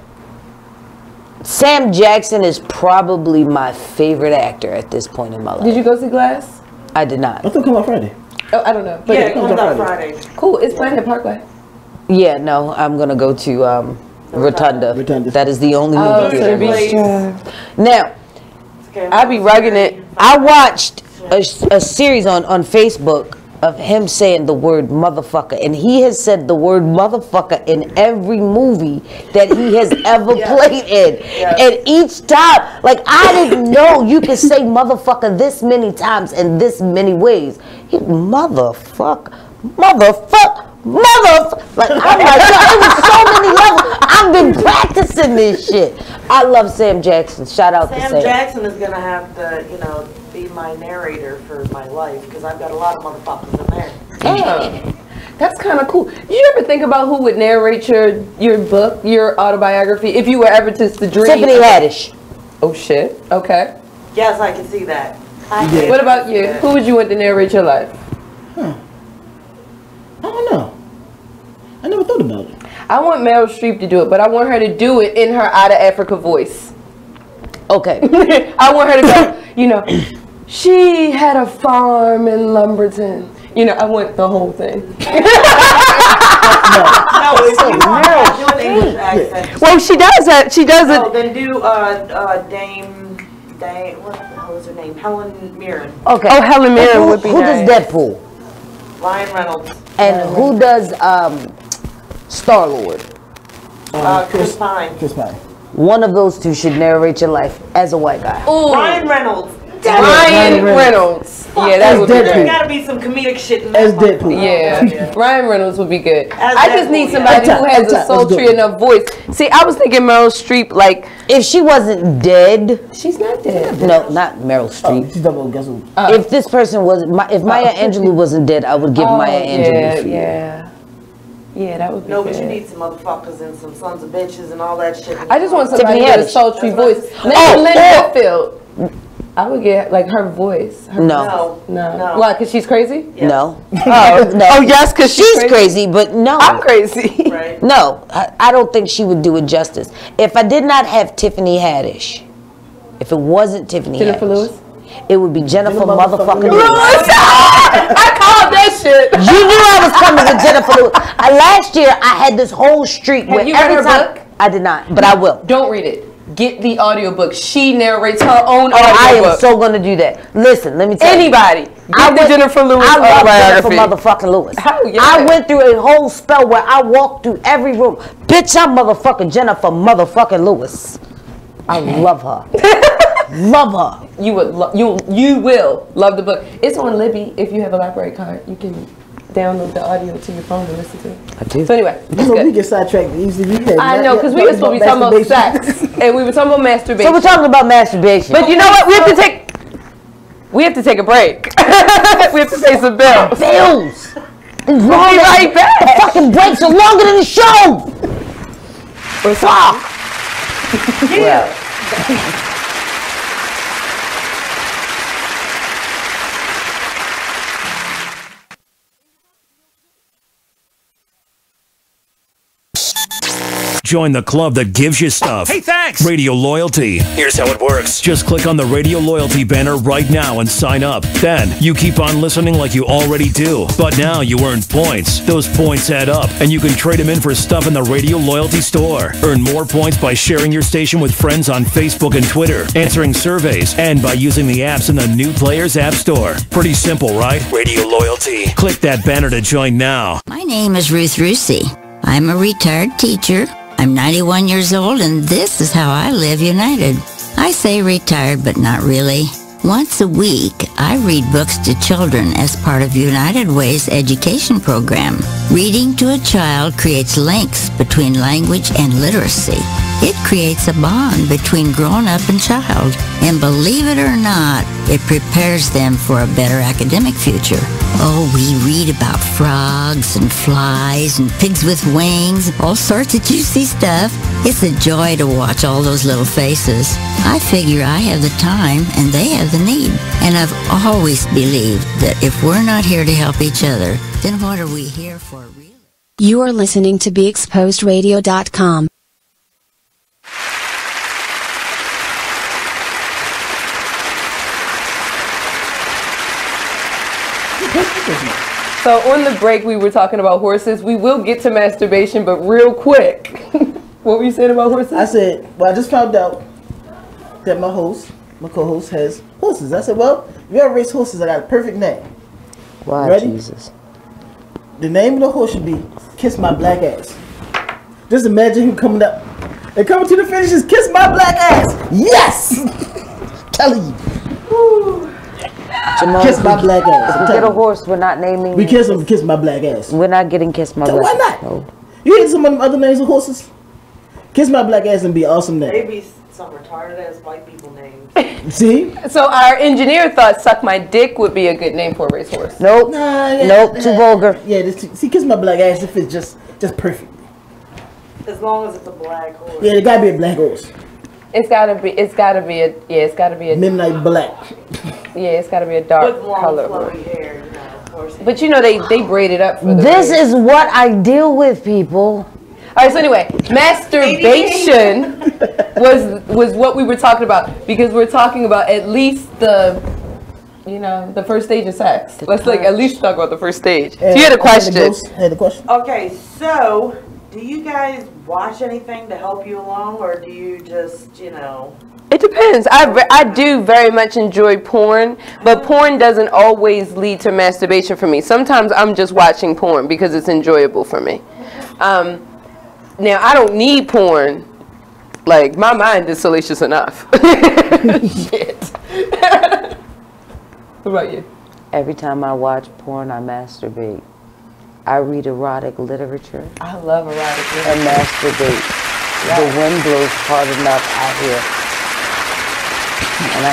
Sam Jackson is probably my favorite actor at this point in my life. Did you go see Glass? I did not. I thought it come out Friday. Oh, I don't know. But yeah, it comes out Friday. Cool. It's playing at Parkway. Yeah, no, I'm gonna go to Rotunda. That is the only movie theater. Now, I be rugging it. I watched a series on Facebook of him saying the word motherfucker, and he has said the word motherfucker in every movie that he has ever played in. And each time, like, I didn't know you could say motherfucker this many times in this many ways. He motherfucker. Like, I'm like, it was so many levels. I've been practicing this shit. I love Sam Jackson. Shout out to Sam. Sam Jackson is gonna have to, be my narrator for my life because I've got a lot of motherfuckers in there. Oh, that's kind of cool. Did you ever think about who would narrate your book, your autobiography, if you were ever to dream? Tiffany Haddish. Oh shit. Okay. Yes, I can see that. What about you? Who would you want to narrate your life? I don't know. I never thought about it. I want Meryl Streep to do it, but I want her to do it in her Out of Africa voice. Okay. I want her to go, she had a farm in Lumberton. I want the whole thing. No, if you want to do an English accent. Well, she does that. She does it. No, then do Dame, what the hell is her name? Helen Mirren. Okay. Oh, Helen Mirren would be Who nice. does Deadpool? Ryan Reynolds. And who does Star-Lord? Chris Pine. Chris Pine. One of those two should narrate your life as a white guy. Ooh. Ryan Reynolds. Ryan Reynolds. Yeah, that would be good. There's gotta be some comedic shit in that. As Deadpool. Yeah. Ryan Reynolds would be good. As I just need somebody who has a sultry enough voice. See, I was thinking Meryl Streep, like, if she wasn't dead. She's not dead. No, not Meryl Streep. She's double. Guess who? If this person was, if Maya Angelou wasn't dead, I would give Maya Angelou. Yeah, that would be No, good. but you need some motherfuckers and some sons of bitches and all that shit. I just want somebody with a sultry voice. Linda Whitfield. I would get like her voice. No. Why? Because she's crazy? Yes. No. Oh, no. Oh, yes, because she's crazy, but no. I'm crazy. Right. No, I don't think she would do it justice. If I did not have Tiffany Haddish, if it wasn't Tiffany Jennifer Haddish, Lewis? it would be Jennifer motherfucking Lewis. I called that shit. You knew I was coming with Jennifer Lewis. Last year, I had this whole streak where you read every her time book? I did not, but I will. Don't read it. Get the audiobook. She narrates her own audiobook. I am so gonna do that. Listen, let me tell you. Anybody. Get the Jennifer Lewis I love Jennifer autobiography. motherfucking Lewis. Hell yeah. I went through a whole spell where I walked through every room. Bitch, I'm motherfucking Jennifer motherfucking Lewis. I love her. Love her. You would you will love the book. It's on Libby. If you have a library card, you can download the audio to your phone and listen to it. I do. So anyway, we get sidetracked easily. I know, because we were supposed to be talking about sex, and we were talking about masturbation. So we're talking about masturbation. But you know what? We have to take a break. We have to pay some bills. Bills. We'll be right back. The fucking breaks are longer than the show. Fuck. Yeah. Join the club that gives you stuff. Hey, thanks! Radio Loyalty. Here's how it works. Just click on the Radio Loyalty banner right now and sign up. Then, you keep on listening like you already do. But now you earn points. Those points add up, and you can trade them in for stuff in the Radio Loyalty store. Earn more points by sharing your station with friends on Facebook and Twitter, answering surveys, and by using the apps in the New Players App Store. Pretty simple, right? Radio Loyalty. Click that banner to join now. My name is Ruth Rusi. I'm a retired teacher. I'm 91 years old, and this is how I live United. I say retired, but not really. Once a week, I read books to children as part of United Way's education program. Reading to a child creates links between language and literacy. It creates a bond between grown-up and child. And believe it or not, it prepares them for a better academic future. Oh, we read about frogs and flies and pigs with wings, all sorts of juicy stuff. It's a joy to watch all those little faces. I figure I have the time and they have the need. And I've always believed that if we're not here to help each other, then what are we here for really? You are listening to BeExposedRadio.com. So on the break, we were talking about horses. We will get to masturbation, but real quick. What were you saying about horses? I said, well, I just found out that my co-host has horses. I said, well, if you ever race horses, I got a perfect name. Why, ready? Jesus? The name of the horse should be Kiss My Black Ass. Just imagine him coming up. They coming to the finish is Kiss My Black Ass. Yes! Telling you. Jamal, Kiss My Black Ass. If we get a horse, we're not naming We kiss him, Kiss My Black Ass. We're not getting Kiss My So Black why not? Ass. No. You hear some of them other names of horses? Kiss My Black Ass and be an awesome name. Maybe some retarded ass white people names. See? So our engineer thought Suck My Dick would be a good name for a racehorse. Nope. Nope, too vulgar. Yeah, see, Kiss My Black Ass, if it's just perfect. As long as it's a black horse. Yeah, it gotta be a black horse. It's gotta be a midnight black. Yeah, it's gotta be a dark With long, color. flowy hair, you know, of course. But you know they braid it up for the This race. is what I deal with, people. All right, so anyway, masturbation was what we were talking about, because we're talking about at least the first stage of sex. Let's at least talk about the first stage. So you had a question. Had a question. Okay, so do you guys watch anything to help you along, or do you just, It depends. I do very much enjoy porn, but porn doesn't always lead to masturbation for me. Sometimes I'm just watching porn because it's enjoyable for me. Now, I don't need porn. Like, my mind is salacious enough. Shit. What about you? Every time I watch porn, I masturbate. I read erotic literature. I love erotic literature. And masturbate. Yeah. The wind blows hard enough out here. And I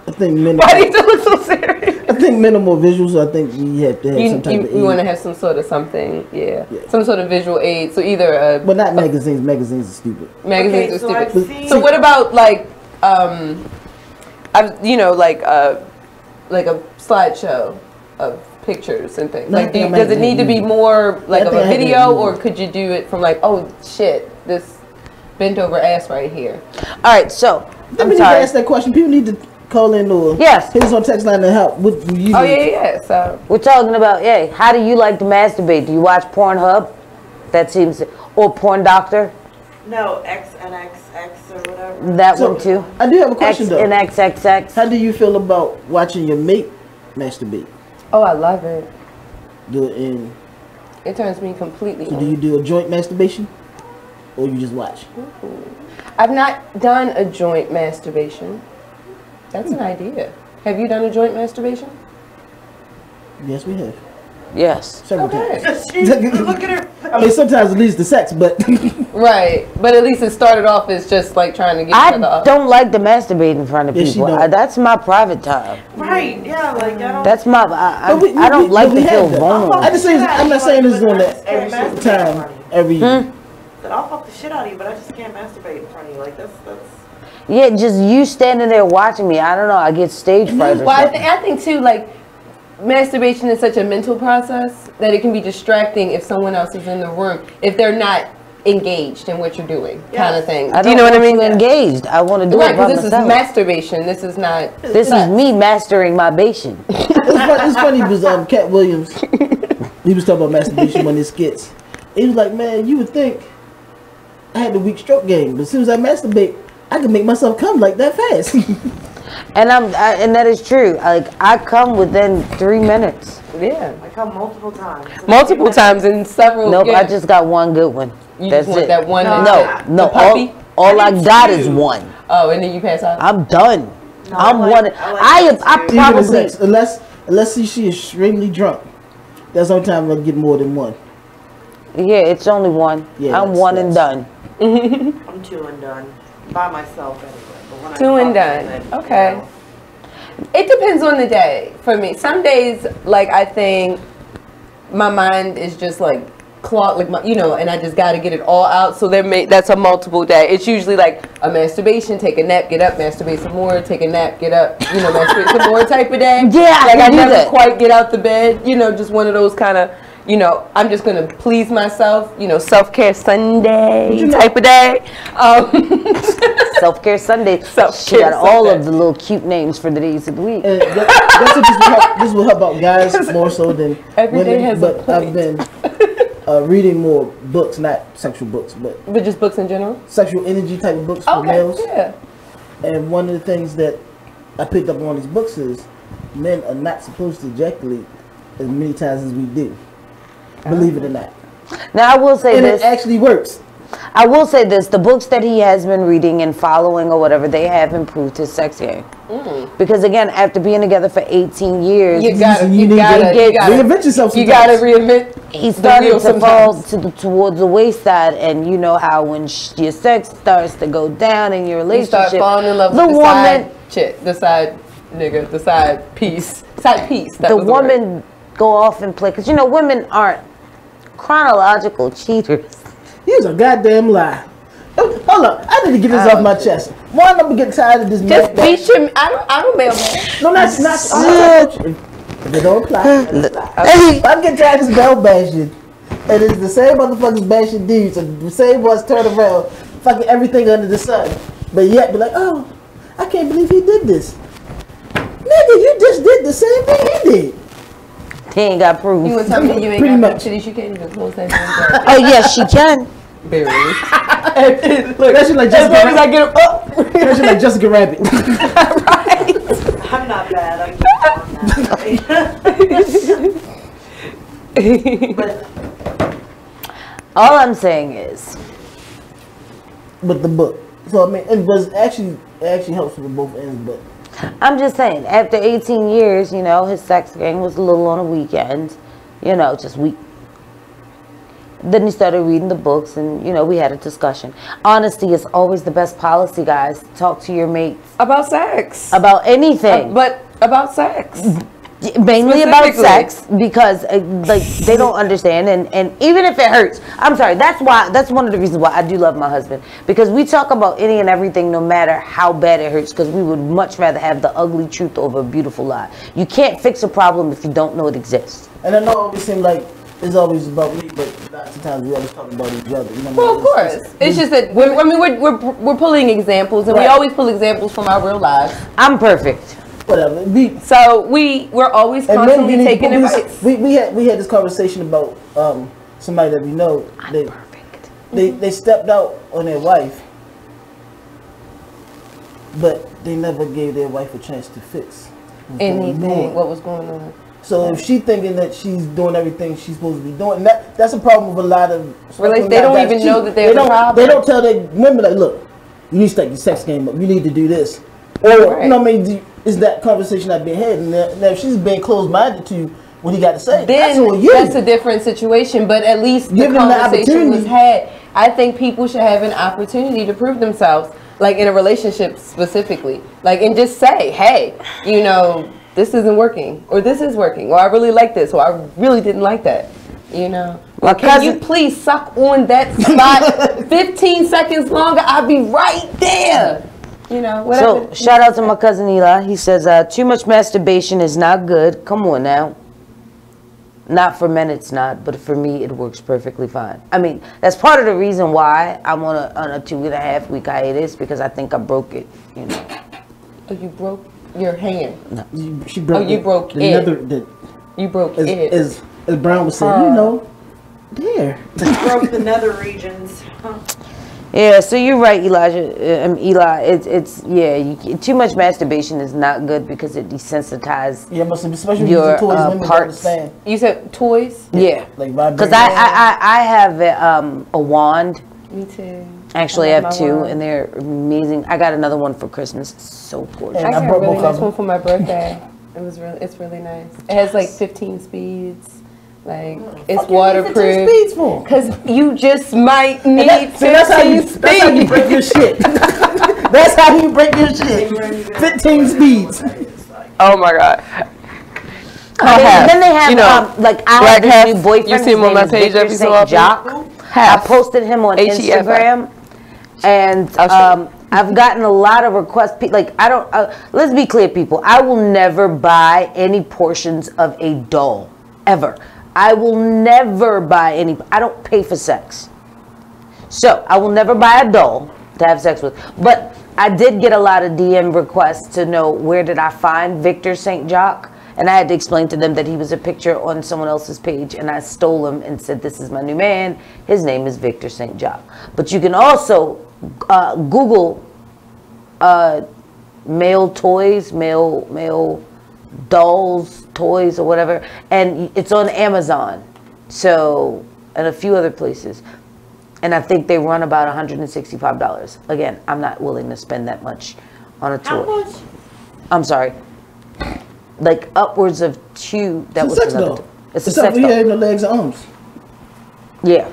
I think minimal. Why do you look so serious? I think minimal visuals. I think we have to have some type of aid. You want to have some sort of something, yeah. Some sort of visual aid. So either but not magazines. Magazines are stupid. Magazines are so stupid. So what about like a slideshow of pictures and things? Like, does it need to be more like of a video, or could you do it from like, oh shit, this bent over ass right here? All right, so Let me ask that question. People need to call in or hit us on text line to help. What do you So we're talking about how do you like to masturbate? Do you watch Pornhub? That seems, or Porn Doctor? No, XNXX or whatever. That one too. I do have a question though. XNXXX. How do you feel about watching your mate masturbate? Oh, I love it. Do it in. It turns me completely So on. do you do a joint masturbation, or you just watch? I've not done a joint masturbation. That's an idea. Have you done a joint masturbation? Yes, we have. Yes. Several times. Look at her. I mean, sometimes it leads to sex, but Right, but at least it started off as just like trying to get each other I up. don't like to masturbate in front of Yes, people. you don't. That's my private time. Right, yeah, like I don't. That's my. I don't like to feel vulnerable. I'm not saying this is on that every single time. That I'll fuck the shit out of you, but I just can't masturbate in front of you. Like that's. Yeah, just you standing there watching me. I don't know. I get stage fright or Well, something. I think too, like, masturbation is such a mental process that it can be distracting if someone else is in the room, if they're not engaged in what you're doing, kind of thing. I Do you know what I mean? want you engaged. I want to do Right, it by because this myself. is masturbation. This is not. This is me mastering my bation. It's funny because Cat Williams, he was talking about masturbation on his skits. He was like, man, you would think I had the weak stroke game, but as soon as I masturbate, I can make myself come like that fast. And and that is true. I come within 3 minutes. Yeah. I come multiple times. Multiple times in several. Nope, yeah. I just got one good one. You That's just want it. that one. No. The puppy? All I got is one. Oh, and then you pass out. I'm done. No, I'm one. I probably. Unless she is extremely drunk, that's the only time I get more than one. Yeah, it's only one. Yeah, I'm one and done. I'm two and done. By myself anyway. But when Two I and fuck, done. Okay. It depends on the day for me. Some days, like, I think my mind is just like clog, like my, you know, and I just got to get it all out. So that's a multiple day. It's usually like a masturbation, take a nap, get up, masturbate some more, take a nap, get up, you know, masturbate some more type of day. Yeah, like I never that. quite get out the bed, you know, just one of those kind of, you know, I'm just gonna please myself, you know, self-care Sunday type of day. Self-care Sunday. She got all of the little cute names for the days of the week. And this will help out guys more so than Every day women. has a But point. I've been reading more books, not sexual books, but just books in general. Sexual energy type of books for males. Yeah. And one of the things that I picked up on these books is men are not supposed to ejaculate as many times as we do. Believe it or not. Now I will say and this. it actually works. I will say this: the books that he has been reading and following or whatever, they have improved his sex game. Because again, after being together for 18 years, You gotta reinvent yourself. You gotta reinvent. He started to fall towards the waist side, and you know how when your sex starts to go down in your You relationship, start falling in love the with the woman, side chick, the side nigga, the side piece. That the was woman go off and play, because you know women aren't chronological cheaters. Here's a goddamn lie. Hold up, I need to get this off my chest. One, I'm getting tired of this. Just beat him. I don't mail man. No, not. If it don't apply. I'm getting tired of this bell bashing. And it's the same motherfuckers bashing dudes and the same ones turn around, fucking everything under the sun. But yet be like, oh, I can't believe he did this. Nigga, you just did the same thing he did. He ain't got proof. You want to tell me you ain't Pretty got much. titties? You can't even close that. Oh yes, she can. Barely. Look, that shit like Jessica as long as I get him up. That shit like Jessica Rabbit. I'm not bad. All I'm saying is, but the book. So I mean, it actually helps for both ends. But I'm just saying, after 18 years, you know, his sex game was a little on a weekend, you know, just week. Then he started reading the books, and you know, we had a discussion. Honesty is always the best policy, guys. Talk to your mates about sex, about anything, but about sex. Mainly about sex, because like they don't understand, and even if it hurts, I'm sorry, that's one of the reasons why I do love my husband, because we talk about any and everything, no matter how bad it hurts, because we would much rather have the ugly truth over a beautiful lie. You can't fix a problem if you don't know it exists. And I know it always seems like it's always about me, but lots of times we always talk about each other. You know Well, of course. It's just that we're pulling examples, and we always pull examples from our real lives. I'm perfect. Whatever. So we're always constantly taking advice. We had this conversation about somebody that we know. They stepped out on their wife, but they never gave their wife a chance to fix Anything. What was going on? So if she's thinking that she's doing everything she's supposed to be doing, that's a problem with a lot of. They don't even know that there's a problem. They don't tell their women like, look, you need to step your sex game up. You need to do this. Or you know, what I mean, is that conversation not being had? And now if she's being closed-minded to what he got to say, Then that's a different situation. But at least the conversation was had. I think people should have an opportunity to prove themselves, like in a relationship specifically, like, and just say, hey, you know, this isn't working, or this is working, or I really like this, or I really didn't like that, you know. Or can you please suck on that spot 15 seconds longer? I'll be right there. You know, whatever. So, shout out to my cousin Eli. He says, too much masturbation is not good. Come on now. Not for men, it's not, but for me, it works perfectly fine. I mean, that's part of the reason why I'm on a 2.5-week hiatus, because I think I broke it, you know. Oh, you broke your hand? No. She broke you broke the it. You broke it. As Brown was saying, you know, there. Broke the nether regions. Huh. Yeah, so you're right, Elijah. Eli, it's too much masturbation is not good because it desensitizes especially your toys, women parts. Don't You said toys? Yeah, like because I have a wand. Me too. Actually, I have two, and they're amazing. I got another one for Christmas. It's so gorgeous. I got a really nice one for my birthday. It's really nice. It has like 15 speeds. Like, it's waterproof. Because you just might need 15 speeds. That's how you break your shit. That's how you break your shit. 15 speeds. Oh my God. Then they have like I have this new boyfriend. You see him on my page every so often. I posted him on Instagram, and I've gotten a lot of requests. Like I don't. Let's be clear, people. I will never buy any portions of a doll ever. I will never buy any. I don't pay for sex, so I will never buy a doll to have sex with. But I did get a lot of DM requests to know where did I find Victor St. Jacques. And I had to explain to them that he was a picture on someone else's page, and I stole him and said, this is my new man. His name is Victor St. Jacques. But you can also Google male toys, male dolls, toys, or whatever, and it's on Amazon. So, and a few other places. And I think they run about $165. Again, I'm not willing to spend that much on a toy. How much? I'm sorry. Like upwards of 2. That was another. It's a sex doll. He had no legs and arms. Yeah.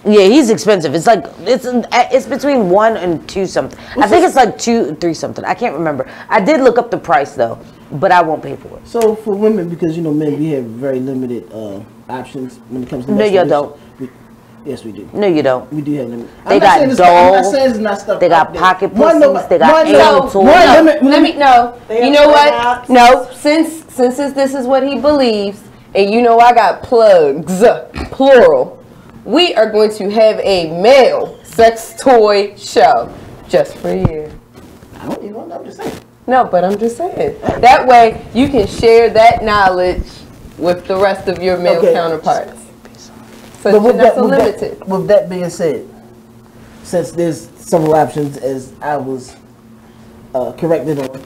Yeah, he's expensive. It's like it's between 1 and 2 something. I think it's like 2, 3 something. I can't remember. I did look up the price though, but I won't pay for it. So for women, because you know men, we have very limited options when it comes to. No, you don't. Yes, we do. No, you don't. We do have them. They got dolls. They got pocket pussies. They got anal toys. Let me know. You know what? No, since this is what he believes, and you know I got plugs, plural. We are going to have a male sex toy show just for you. I don't even know. I'm just saying. No, but I'm just saying. That way you can share that knowledge with the rest of your male counterparts. So but limited. With that being said, since there's several options, as I was corrected on,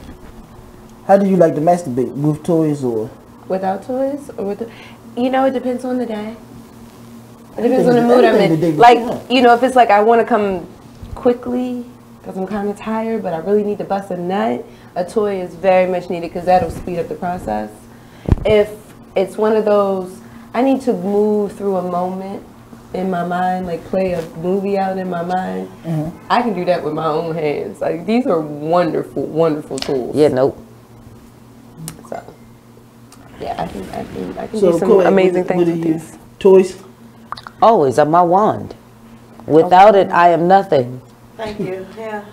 how do you like to masturbate? With toys or without toys, or with? You know, it depends on the day. It depends on the mood I'm in. Like, you know, if it's like I want to come quickly because I'm kind of tired, but I really need to bust a nut, a toy is very much needed because that'll speed up the process. If it's one of those, I need to move through a moment in my mind, like play a movie out in my mind. I can do that with my own hands. Like, these are wonderful, wonderful tools. Yeah, nope. So, yeah, I can do some amazing things with these. Toys? Always, I'm my wand. Without it, I am nothing. Thank you, yeah.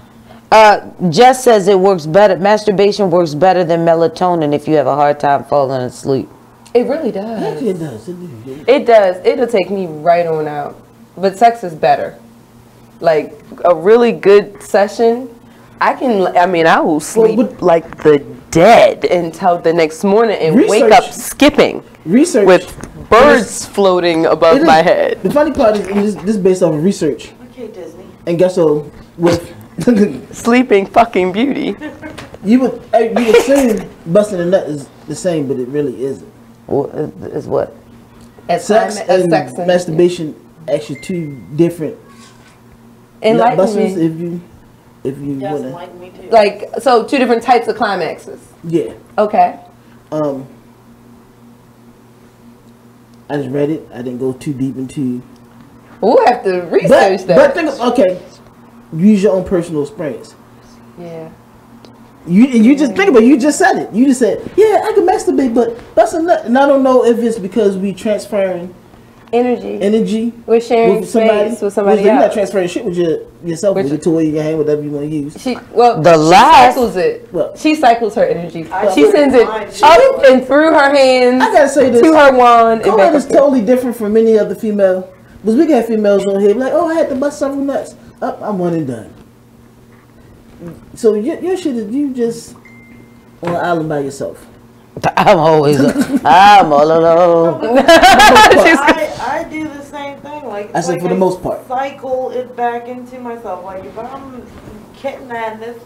Jess says it works better. Masturbation works better than melatonin if you have a hard time falling asleep. It really does. Actually, it does. It does. It'll take me right on out. But sex is better. Like a really good session, I will sleep like the dead until the next morning and wake up skipping. Research with birds floating above my head. The funny part is this is based off of research. Okay, Disney. And guess so with Sleeping fucking beauty. You would assume busting a nut is the same, but it really isn't. Is what? Sex and masturbation actually two different. Enlighten me. If you yes, wanna. like me too. Like, so 2 different types of climaxes. Yeah. Okay. I just read it. I didn't go too deep into. We'll have to research that. But think of, okay, use your own personal experience. Yeah. You just think about it. You just said it. You just said, yeah, I can masturbate, but that's a nut. And I don't know if it's because we transferring energy. We're sharing space with somebody else. You're not transferring shit with yourself. With your toy, your hand, whatever you want to use. She cycles it. Well, she cycles her energy. She sends it up and through her hands. I gotta say this to her wand. Colette is totally different from any other female. Because we got females on here like, oh, I had to bust several nuts. I'm one and done. So your shit is you just on an island by yourself. I'm always I'm all alone. I do the same thing. Like I said for the most part. Cycle it back into myself. Like if I'm getting at this.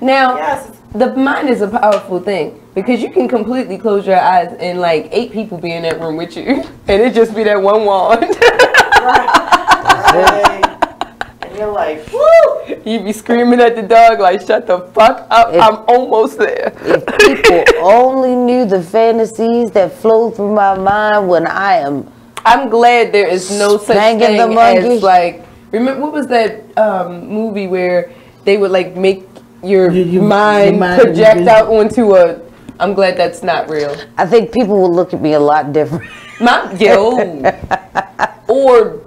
Now, yes. The mind is a powerful thing because you can completely close your eyes and like 8 people be in that room with you, and it just be that one wand. Right. And you're like, woo! You be screaming at the dog like, shut the fuck up, I'm almost there. If people only knew the fantasies that flow through my mind when I am. I'm glad there is no such thing as like, remember what was that movie where they would like make your mind project out onto a I'm glad that's not real. I think people will look at me a lot different. Or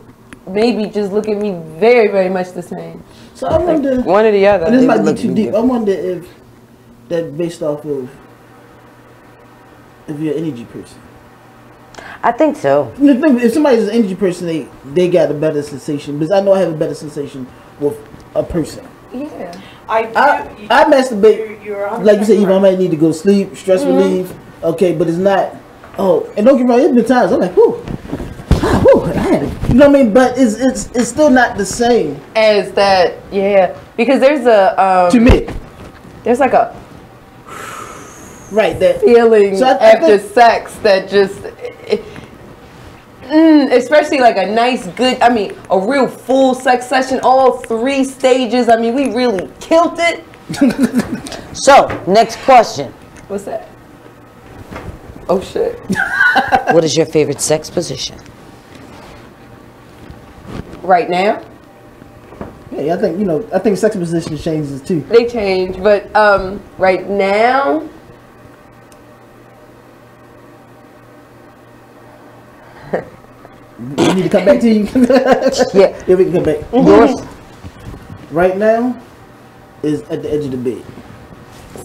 maybe just look at me very, very much the same. So I wonder, one or the other. And this might be too deep. I wonder if that's based off of if you're an energy person. I think so. If somebody's an energy person, they got a better sensation. Because I know I have a better sensation with a person. Yeah. I masturbate, like you said, even I might need to go to sleep, stress relief, okay, but it's not, and don't get me wrong, it's been times I'm like, whew, I had it. You know what I mean? But it's still not the same. As that, yeah. Because there's a, to me. There's like a, right, that feeling so after sex that just, especially like a nice, good, I mean, a real full sex session, all 3 stages. I mean, we really killed it. So, next question. What's that? Oh, shit. What is your favorite sex position? Right now? Yeah, I think, I think sex position changes too. They change, but right now, you need to come back to you. Yeah. Yeah, we can come back. Yours right now is at the edge of the bed.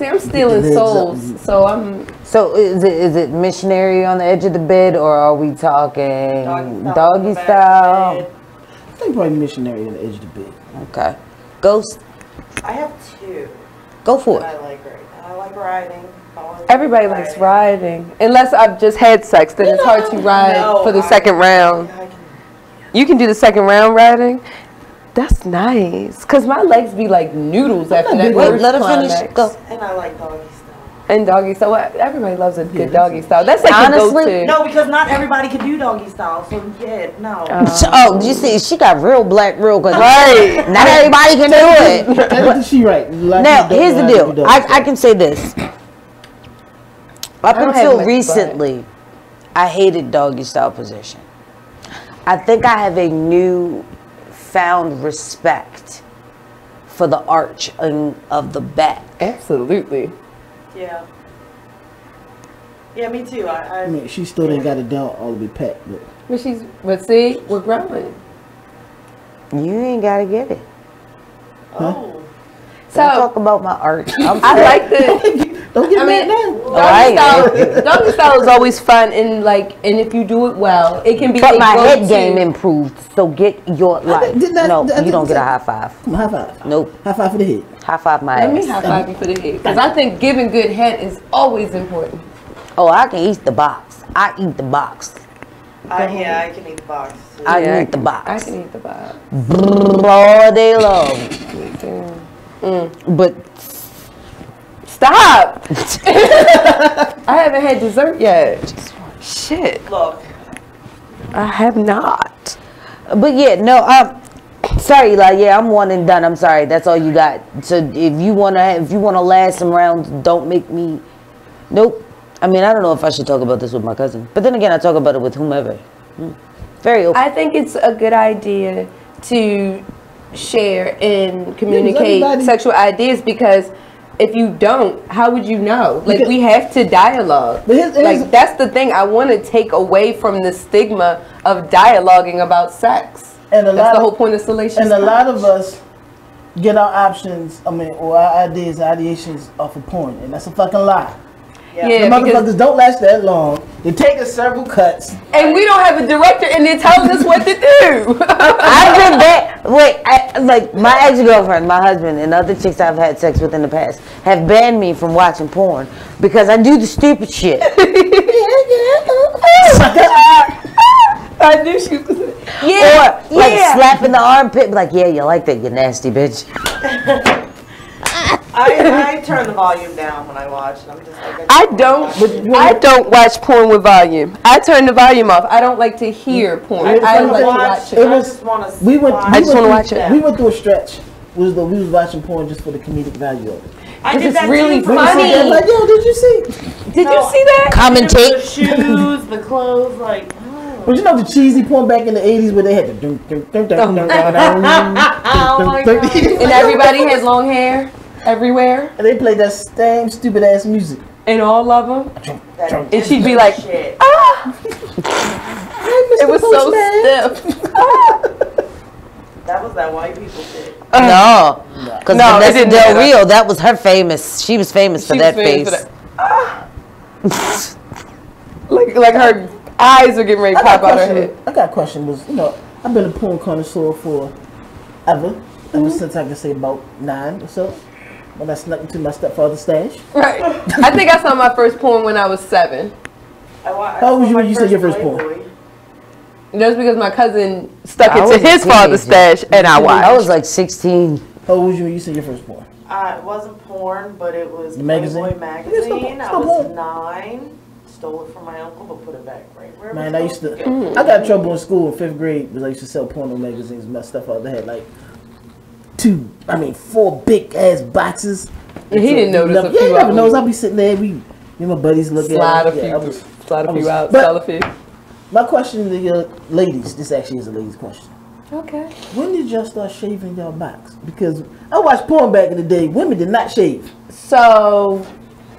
see, I'm stealing souls, so I'm. So is it missionary on the edge of the bed, or are we talking doggy style? I think probably missionary on the edge of the bed. Okay. Ghost? I have 2. Go for it. I like right now. I like riding. Everybody likes riding. Unless I've just had sex, then it's hard to ride for the second round. You can do the second round riding? That's nice. Because my legs be like noodles after that first let her finish. Go. And I like doggy style. And doggy style. Well, everybody loves a good doggy style. That's like honestly, no, because not everybody can do doggy style. So yeah, no. You see, she got real black real good. Right. Not everybody can do it. That's she right. Now, here's the deal. I can say this. Up until recently, I hated doggy style position. I think I have a new found respect for the arch of the back. Absolutely. Yeah. Yeah, me too. I mean, she still ain't got it down all the way packed. But see, we're growing. You ain't gotta get it. Oh. So talk about my arch. I like the. Don't get mad now. Doggy style is always fun, and if you do it well, it can be. But my head game improved, so get your life. No, you don't get a high five. High five. Nope. High five for the head. High five my ass. Let me high five you for the head, because I think giving good head is always important. Oh, I can eat the box. I eat the box. Yeah, I can eat the box. I can eat the box. I can eat the box. All day long. But stop! I haven't had dessert yet. Shit. Look. I have not. But yeah, no, sorry, Eli. Yeah, I'm one and done. I'm sorry. That's all you got. So if you wanna last some rounds, don't make me. Nope. I mean, I don't know if I should talk about this with my cousin, but then again, I talk about it with whomever. Very open. I think it's a good idea to share and communicate sexual ideas, because if you don't, how would you know? Like, we have to dialogue. Like, that's the thing. I want to take away from the stigma of dialoguing about sex. And that's the whole point of Salacious. And a lot of us get our options, or our ideas, ideations off of porn, and that's a fucking lie. Yeah, the motherfuckers don't last that long. They take us several cuts. And we don't have a director, and they're telling us what to do. I've been banned. Wait, like my ex-girlfriend, my husband, and other chicks I've had sex with in the past have banned me from watching porn because I do the stupid shit. I knew she was. Or like slapping the armpit, like, yeah, you like that, you nasty bitch. I turn the volume down when I watch. I'm just like, I don't watch porn with volume. I turn the volume off. I don't like to hear porn. I like to watch it. I just want to. I just want to watch it. We went through a stretch. We was watching porn just for the comedic value of it. I did that really too. funny. Like, yo, did you see? Did you see that? Commentate. The shoes, the clothes, like. But you know the cheesy porn back in the 80s where they had the Oh my God. And everybody had long hair everywhere. And they played that same stupid ass music. And all of them? And she'd be like, ah! It was so stiff. That was that white people shit. No, because No, it Vanessa didn't Del matter. Rio, that was her famous. She was famous for that face. Like her eyes are getting ready to pop out her head. I got a question. Was I've been a porn connoisseur for ever since I can say about 9 or so. When I snuck into my stepfather's stash. Right. I think I saw my first porn when I was 7. How old was you when you said your first porn? That's because my cousin stuck I it was to a his father's teenager. stash, and I watched. I was like 16. How old was you when you said your first porn? It wasn't porn, but it was The magazine? Playboy magazine. I was 9. Stole it from my uncle, but put it back right where Man, it I was used to. supposed I got in trouble in school in 5th grade because I used to sell porno magazines. My stepfather had like 4 big ass boxes. And he didn't notice a Yeah, he few never out. knows. I'll be sitting there. Me and my buddies looking Slide at a few, it. slide a few out, but sell a few. My question to you ladies, this actually is a ladies' question. Okay. When did y'all start shaving y'all backs? Because I watched porn back in the day. Women did not shave. So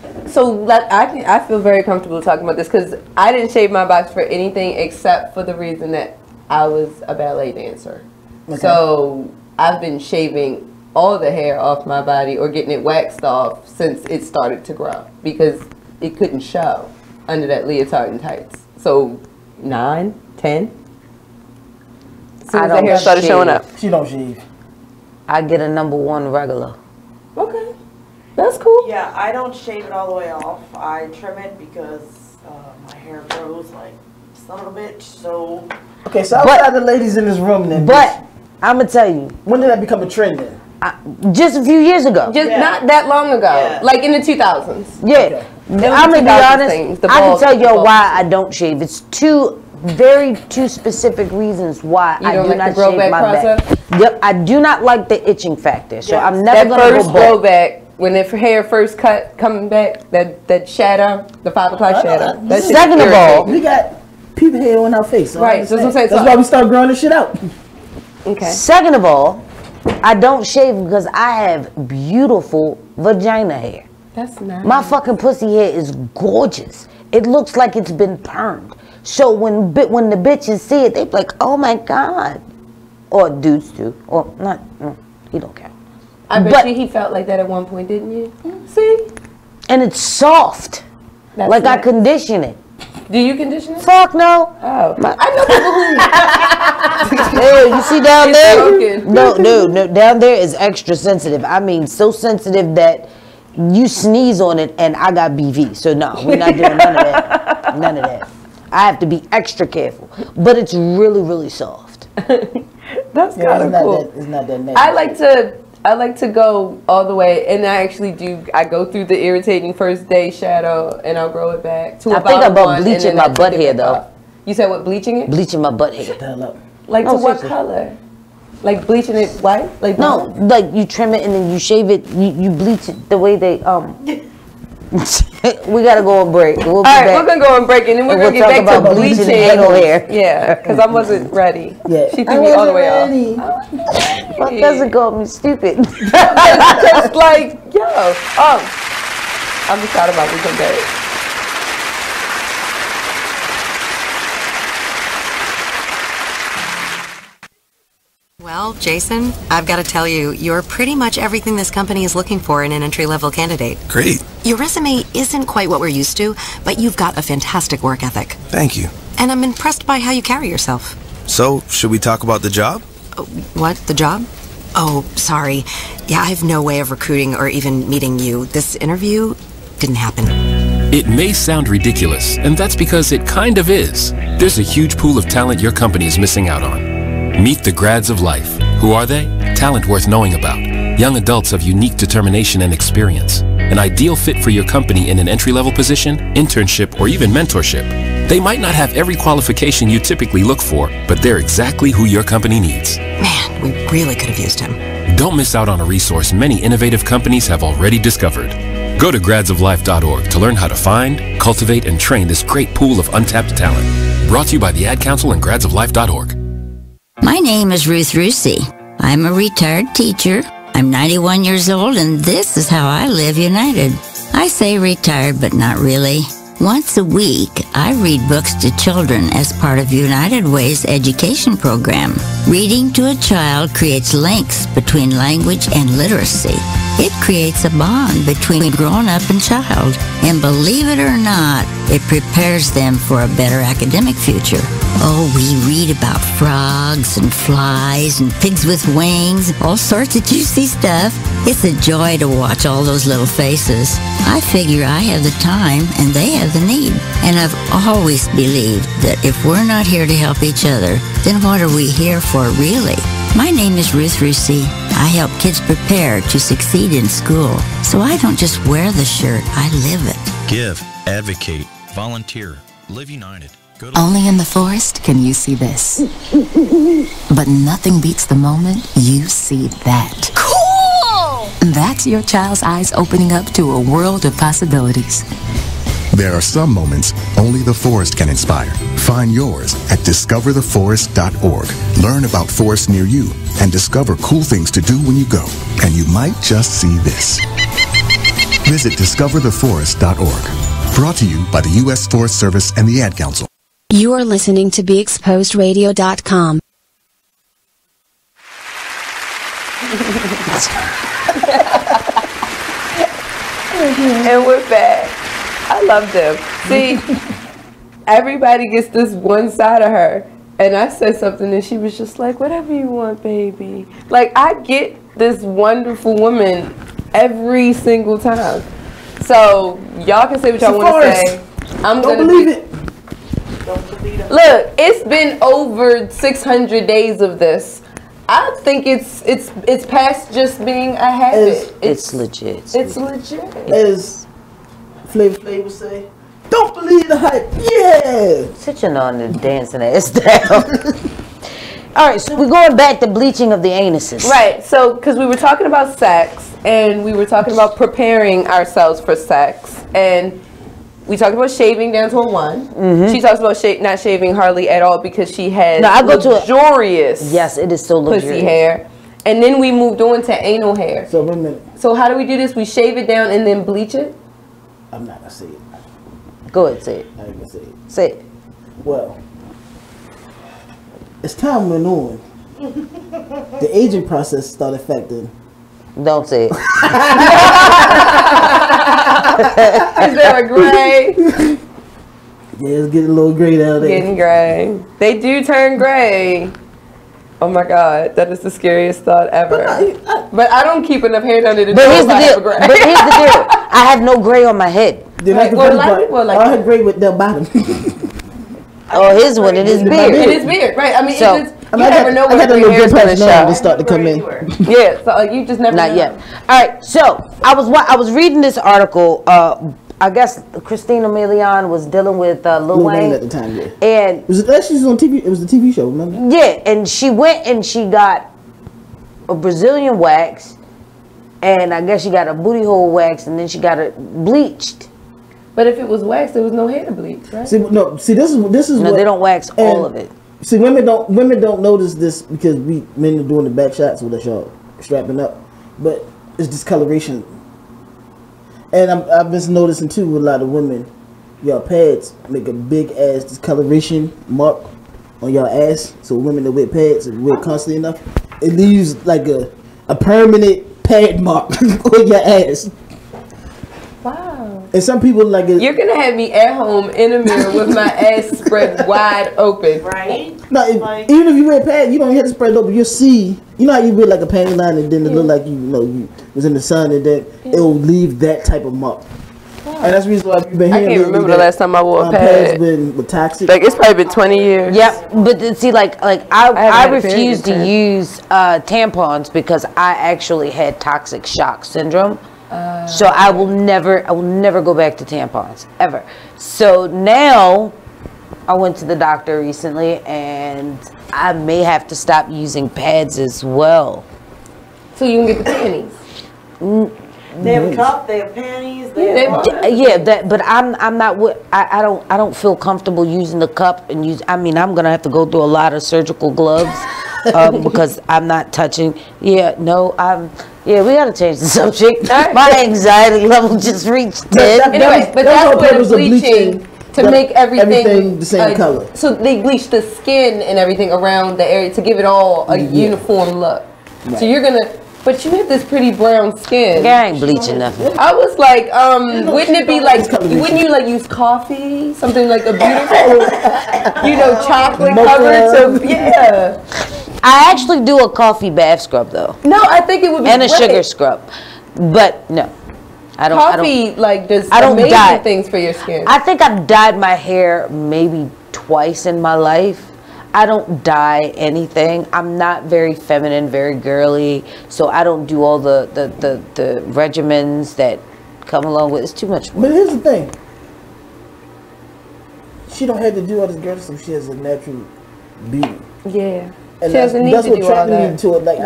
I feel very comfortable talking about this because I didn't shave my box for anything except for the reason that I was a ballet dancer. Okay. So I've been shaving all the hair off my body or getting it waxed off since it started to grow because it couldn't show under that leotard and tights. So 9, 10. As soon as the hair started showing up. She don't shave. I get a #1 regular. Okay. That's cool. Yeah, I don't shave it all the way off. I trim it because my hair grows like son of a bitch. So Okay, so outside the ladies in this room then. But I'm gonna tell you. When did that become a trend then? Just a few years ago. Just not that long ago. Like in the 2000s. Yeah. Okay. I'm gonna be 2000s honest. things, the I can bald- tell the you bald- why I don't shave. It's two specific reasons why You I don't do like not the grow shave back my process? back. Yep, I do not like the itching factor. So I'm never that gonna first go bald. blow back when the hair first cut coming back, that shadow, the 5 o'clock shadow. That shit Second of all, we got people hair on our face. So I Right, so that's what I'm saying. That's So- why we start growing this shit out. Okay. Second of all, I don't shave because I have beautiful vagina hair. That's nice. My fucking pussy hair is gorgeous. It looks like it's been permed. So when the bitches see it, they be like, "Oh my god," or dudes too, or not. He don't care. I bet you he felt like that at one point, didn't you? See? And it's soft. That's like I nice. condition it. Do you condition it? Fuck no. Oh. I know people who. Hey, you see down It's there? broken. No, down there is extra sensitive. I mean, so sensitive that you sneeze on it and I got BV. So no, we're not doing none of that. None of that. I have to be extra careful. But it's really, really soft. That's kind of cool. It's not that nasty. I like to go all the way, and I actually do. I go through the irritating first day shadow, and I'll grow it back to I about think about 1, and bleaching then my I take butt it hair back though. off. You said what? Bleaching it? Bleaching my butt hair. Shut the hell up. Like No, to what seriously. color? Like bleaching it white? Like No, like you trim it and then you shave it. You bleach it the way they We gotta go on break. We'll be all right, back. we're gonna go on break, and then we're gonna We'll get talk back to about bleaching bleaching. anal hair. Yeah, because I wasn't ready. Yeah. She threw me all the way off. What doesn't call me stupid? Just like, yo, I'm just talking about we come back. Well, Jason, I've got to tell you, you're pretty much everything this company is looking for in an entry-level candidate. Great. Your resume isn't quite what we're used to, but you've got a fantastic work ethic. Thank you. And I'm impressed by how you carry yourself. So, should we talk about the job? What? The job? Oh, sorry. Yeah, I have no way of recruiting or even meeting you. This interview didn't happen. It may sound ridiculous, and that's because it kind of is. There's a huge pool of talent your company is missing out on. Meet the grads of life. Who are they? Talent worth knowing about. Young adults of unique determination and experience. An ideal fit for your company in an entry-level position, internship, or even mentorship. They might not have every qualification you typically look for, but they're exactly who your company needs. Man, we really could have used him. Don't miss out on a resource many innovative companies have already discovered. Go to gradsoflife.org to learn how to find, cultivate, and train this great pool of untapped talent. Brought to you by the Ad Council and gradsoflife.org. My name is Ruth Rusey. I'm a retired teacher. I'm 91 years old, and this is how I live united. I say retired, but not really. Once a week, I read books to children as part of United Way's education program. Reading to a child creates links between language and literacy. It creates a bond between grown-up and child. And believe it or not, it prepares them for a better academic future. Oh, we read about frogs and flies and pigs with wings, all sorts of juicy stuff. It's a joy to watch all those little faces. I figure I have the time and they have the need. And I've always believed that if we're not here to help each other, then what are we here for really? My name is Ruth Rusey. I help kids prepare to succeed in school. So I don't just wear the shirt, I live it. Give, advocate, volunteer, live united. Only in the forest can you see this. But nothing beats the moment you see that. Cool! That's your child's eyes opening up to a world of possibilities. There are some moments only the forest can inspire. Find yours at discovertheforest.org. Learn about forests near you and discover cool things to do when you go. And you might just see this. Visit discovertheforest.org. Brought to you by the U.S. Forest Service and the Ad Council. You are listening to BeExposedRadio.com. And we're back. I love them. See, everybody gets this one side of her. And I said something and she was just like, whatever you want, baby. Like, I get this wonderful woman every single time. So, y'all can say what y'all want to say. I'm going to believe it. Look, it's been over 600 days of this. I think it's past just being a habit. It's legit. It's legit. As Flavor Flav would say, don't believe the hype. Yeah. Sit your on the dancing ass down. All right, so we're going back to bleaching of the anuses. Right. So, because we were talking about sex, and we were talking about preparing ourselves for sex, and we talked about shaving down to a 1. Mm-hmm. She talks about not shaving hardly at all because she has luxurious. Yes, it is so luxurious. Pussy hair. And then we moved on to anal hair. So wait a minute. So how do we do this? We shave it down and then bleach it? I'm not gonna say it. Go ahead, say it. I ain't gonna say it. Say it. Well, as time went on, the aging process started affecting. Don't say it. Is there a gray? Yeah, it's getting a little gray down there. Getting gray. They do turn gray. Oh my God, that is the scariest thought ever. But I don't keep enough hair down there to But know here's if the I deal. have a gray. But here's the deal. I have no gray on my head. Like, well, a lot of people like I had gray with their bottom. Oh, his one in his beard. In his beard, right? I mean, So, it's just, you never know where your hair's gonna show. To start to come in. Yeah, so like, you just never Not know. yet. All right, so I was reading this article. I guess Christina Milian was dealing with Lil Wayne at the time, yeah. And was it that she was on TV? It was the TV show, remember? Yeah, and she went and she got a Brazilian wax, and I guess she got a booty hole wax, and then she got it bleached. But if it was waxed, there was no hair to bleach, right? See, no. See, this is No, what, they don't wax all of it. See, women don't notice this because men are doing the back shots with us, y'all strapping up, but it's discoloration. And I've been noticing too with a lot of women, y'all pads make a big ass discoloration mark on y'all ass. So women that wear pads and wear constantly enough, it leaves like a permanent pad mark on your ass. Wow. And some people like it. You're gonna have me at home in a mirror with my ass spread wide open, right? No, even if you wear pads, you don't have to spread it open. You'll see. You know how you wear like a panty line and then it look like you was in the sun and then it'll leave that type of mark. And that's the reason why you've been hearing. I can't remember the last time I wore a pad. Been toxic. Like it's probably been 20 years. Yep, but see, like I refuse to use tampons because I actually had toxic shock syndrome. So I will never go back to tampons ever. So now I went to the doctor recently and I may have to stop using pads as well. So you can get the panties. They have a cup, they have panties, But I'm not. I don't feel comfortable using the cup and use. I mean, I'm gonna have to go through a lot of surgical gloves because I'm not touching. Yeah, no, Yeah, we gotta change the subject. My anxiety level just reached 10. Anyway, but that's where the bleaching to make everything the same color. So they bleach the skin and everything around the area to give it all a uniform look. Right. So you're gonna, but you have this pretty brown skin. I ain't bleaching nothing. I was like, wouldn't it be like, wouldn't you like use coffee, something like a beautiful, chocolate covered? Yeah. I actually do a coffee bath scrub though. No, I think it would be and a great. sugar scrub, but no, I don't. Coffee does amazing dye things for your skin. I think I've dyed my hair maybe twice in my life. I don't dye anything. I'm not very feminine, very girly, so I don't do all the regimens that come along with. It's too much work. But here's the thing. She don't have to do all this girl stuff. She has a natural beauty. Yeah. And She doesn't need that's to what do all attracted that. me to it. Like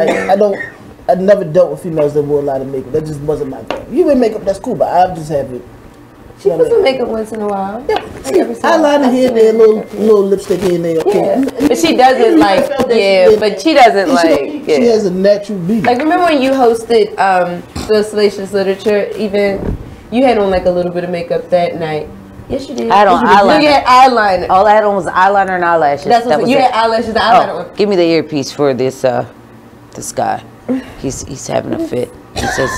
I never dealt with females that wore a lot of makeup. That just wasn't my thing. You wear makeup, that's cool, but I just have it. She puts some makeup once in a while. Yeah, eyeliner here and there, little lipstick here and there. Okay. Yeah. But she doesn't like. Yeah, but she doesn't like. She has a natural beauty. Like, remember when you hosted the Salacious Literature event? You had on like a little bit of makeup that night. Yes, you did. I had on eyeliner. You had eyeliner. All I had on was eyeliner and eyelashes. That's what you had eyelashes and eyeliner on. Give me the earpiece for this guy. He's having a fit. He says,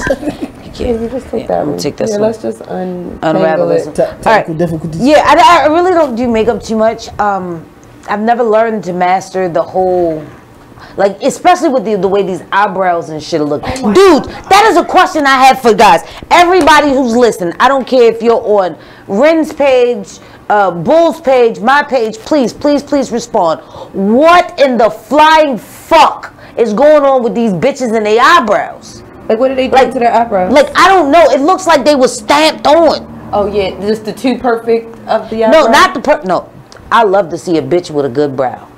"Can you just take that one? Take this yeah, one. Let's just Unravel it. this. All right. Difficulties. Yeah, I really don't do makeup too much. I've never learned to master the whole, like, especially with the way these eyebrows and shit look. Dude, that is a question I have for guys. Everybody who's listening, I don't care if you're on Wren's page, Bull's page, my page, please respond. What in the flying fuck is going on with these bitches and their eyebrows? Like, what did they do to their eyebrows? Like, I don't know. It looks like they were stamped on. Oh yeah, just the too perfect of the eyebrows? No, not the no. I love to see a bitch with a good brow.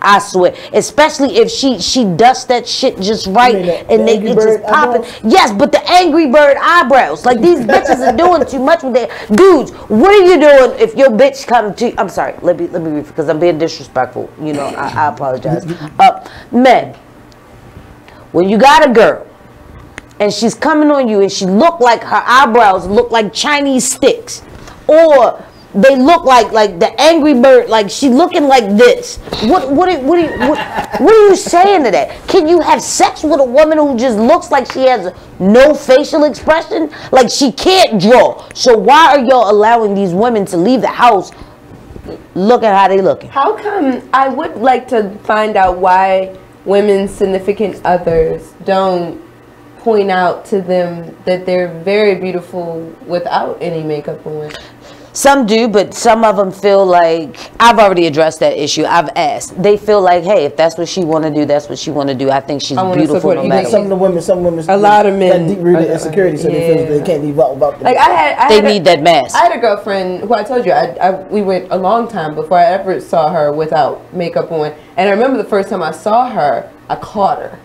I swear, especially if she dusts that shit just right and it just popping. Yes, but the Angry Bird eyebrows, like these bitches are doing too much with their dudes. What are you doing if your bitch comes to? I'm sorry, let me read because I'm being disrespectful. You know, I apologize. Men, when you got a girl and she's coming on you and she look like her eyebrows look like Chinese sticks, or they look like the Angry Bird, like she looking like this. What are you saying to that? Can you have sex with a woman who just looks like she has no facial expression? Like she can't draw. So why are y'all allowing these women to leave the house looking how they looking? How come? I would like to find out why women's significant others don't point out to them that they're very beautiful without any makeup on. Some do, but some of them feel like, I've already addressed that issue. I've asked. They feel like, hey, if that's what she want to do, that's what she want to do. I think she's beautiful no matter Some women, a lot of men, got deep-rooted insecurity, so they feel they can't leave out about them. Like they need that mask. I had a girlfriend who I told you, we went a long time before I ever saw her without makeup on. And I remember the first time I saw her, I caught her.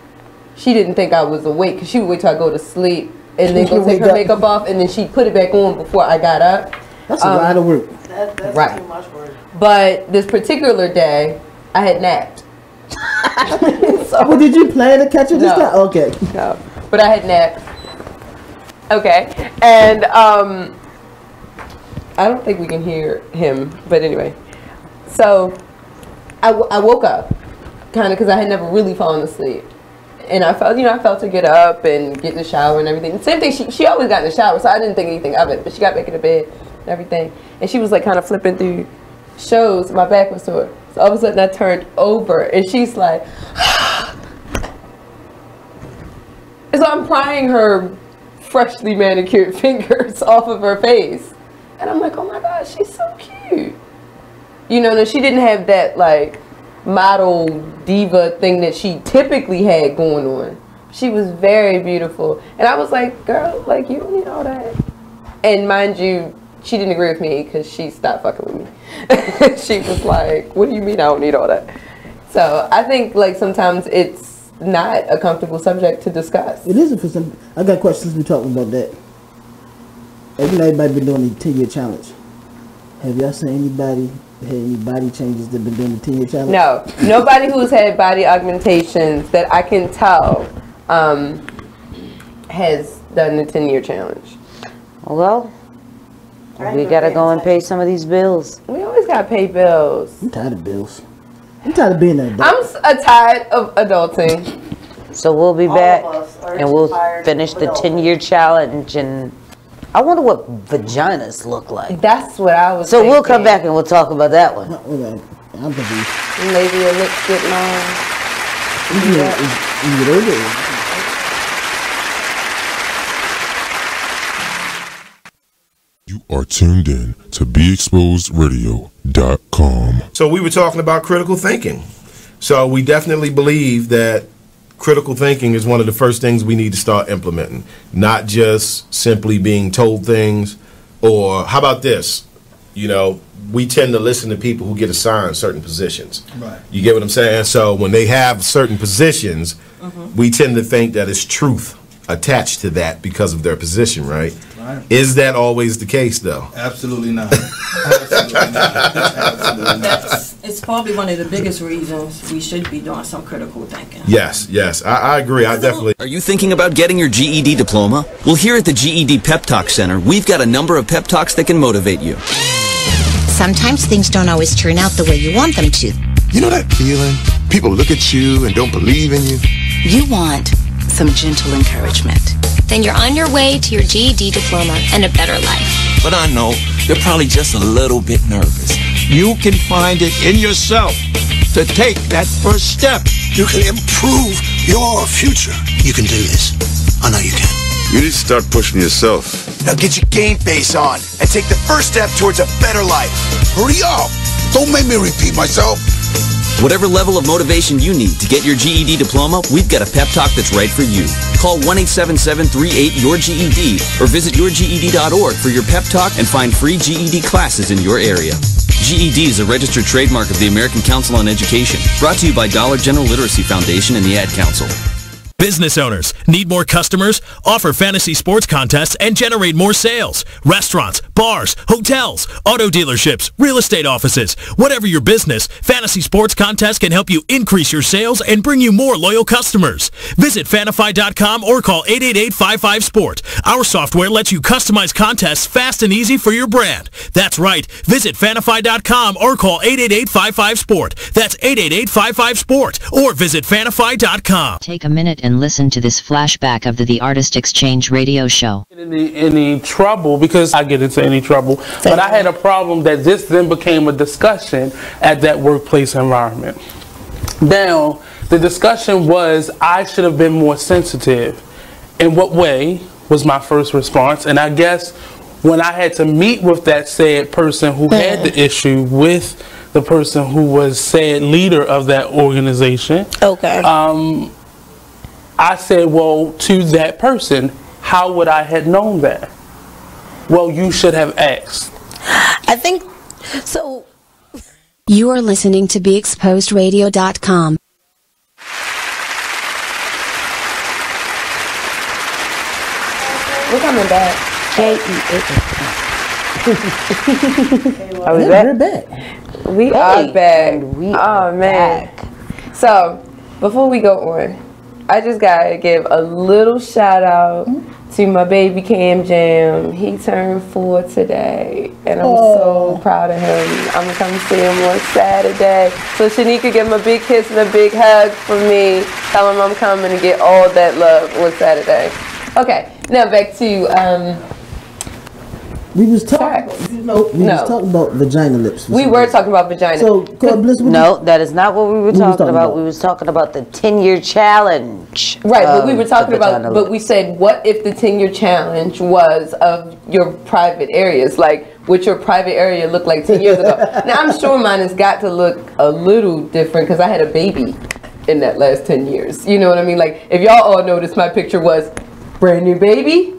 She didn't think I was awake because she would wait till I go to sleep and then go take her makeup off and then she'd put it back on before I got up. That's a lot of work. That's right. too much work. But this particular day, I had napped. Well, did you plan to catch her this time? Okay. No, but I had napped. Okay, and I don't think we can hear him, but anyway. So I woke up, kind of, because I had never really fallen asleep. And I felt, I felt her get up and get in the shower and everything. Same thing, she always got in the shower, so I didn't think anything of it. But she got back in the bed and everything. And she was like kind of flipping through shows. My back was to her. So all of a sudden I turned over and she's like, and so I'm prying her freshly manicured fingers off of her face. And I'm like, oh my God, she's so cute. No, she didn't have that like model diva thing that she typically had going on. She was very beautiful. And I was like, girl, like you don't need all that. And mind you, she didn't agree with me because she stopped fucking with me. She was like, what do you mean I don't need all that? So I think like sometimes it's not a comfortable subject to discuss. It isn't for some. I got questions we talking about that. Everybody been doing the 10-year challenge. Have y'all seen anybody had any body changes that been doing the 10-year challenge? No, nobody who's had body augmentations that I can tell has done the 10-year challenge? Well, we gotta go and pay some of these bills. We always gotta pay bills. I'm tired of bills. I'm tired of being an adult. I'm tired of adulting. So we'll be back and we'll finish the 10-year challenge, and I wonder what vaginas look like. That's what I was So thinking. we'll come back and we'll talk about that one. I'm confused. Maybe your lips get long. You are tuned in to BeExposedRadio.com. So we were talking about critical thinking. So we definitely believe that critical thinking is one of the first things we need to start implementing, not just simply being told things. Or how about this? You know, we tend to listen to people who get assigned certain positions. Right. You get what I'm saying? So when they have certain positions, we tend to think that it's truth attached to that because of their position, right? Right. Is that always the case, though? Absolutely not. Absolutely not. Absolutely not. It's probably one of the biggest reasons we should be doing some critical thinking. Yes, I agree. I definitely. Are you thinking about getting your GED diploma? Well, here at the GED Pep Talk Center, we've got a number of pep talks that can motivate you. Sometimes things don't always turn out the way you want them to. You know that feeling? People look at you and don't believe in you. You want some gentle encouragement. Then you're on your way to your GED diploma and a better life. But I know you're probably just a little bit nervous. You can find it in yourself to take that first step. You can improve your future. You can do this. I know you can. You need to start pushing yourself. Now get your game face on and take the first step towards a better life. Hurry up. Don't make me repeat myself. Whatever level of motivation you need to get your GED diploma, we've got a pep talk that's right for you. Call 1-877-38-YOUR-GED or visit yourged.org for your pep talk and find free GED classes in your area. GED is a registered trademark of the American Council on Education. Brought to you by Dollar General Literacy Foundation and the Ad Council. Business owners, need more customers? Offer fantasy sports contests and generate more sales. Restaurants, bars, hotels, auto dealerships, real estate offices. Whatever your business, fantasy sports contests can help you increase your sales and bring you more loyal customers. Visit fanify.com or call 888-55-SPORT. Our software lets you customize contests fast and easy for your brand. That's right. Visit fanify.com or call 888-55-SPORT. That's 888-55-SPORT or visit fanify.com. Take a minute and listen to this flashback of the Artist Exchange radio show. Any trouble, because I get into any trouble, but I had a problem that this then became a discussion at that workplace environment. Now, the discussion was I should have been more sensitive. In what way was my first response? And I guess when I had to meet with that said person who had the issue with the person who was said leader of that organization, I said, well, to that person, how would I have known that? Well, you should have asked. I think so. You are listening to BeExposedRadio.com. We're coming back. Are we back? We're back. We are back. Oh, man. So, before we go on, I just gotta give a little shout out to my baby Cam Jam. He turned 4 today, and I'm so proud of him. I'm gonna come see him on Saturday. So Shanika, give him a big kiss and a big hug for me. Tell him I'm coming to get all that love on Saturday. Okay, now back to we was talking. Was talking about vagina lips. We were talking about vagina. So, Bliss, no, that is not what we were talking about. We was talking about the 10-year challenge. Right, but we were talking about, but we said, what if the 10-year challenge was of your private areas? Like, what your private area looked like 10 years ago. Now, I'm sure mine has got to look a little different because I had a baby in that last 10 years. You know what I mean? Like, if y'all all noticed, my picture was brand new baby,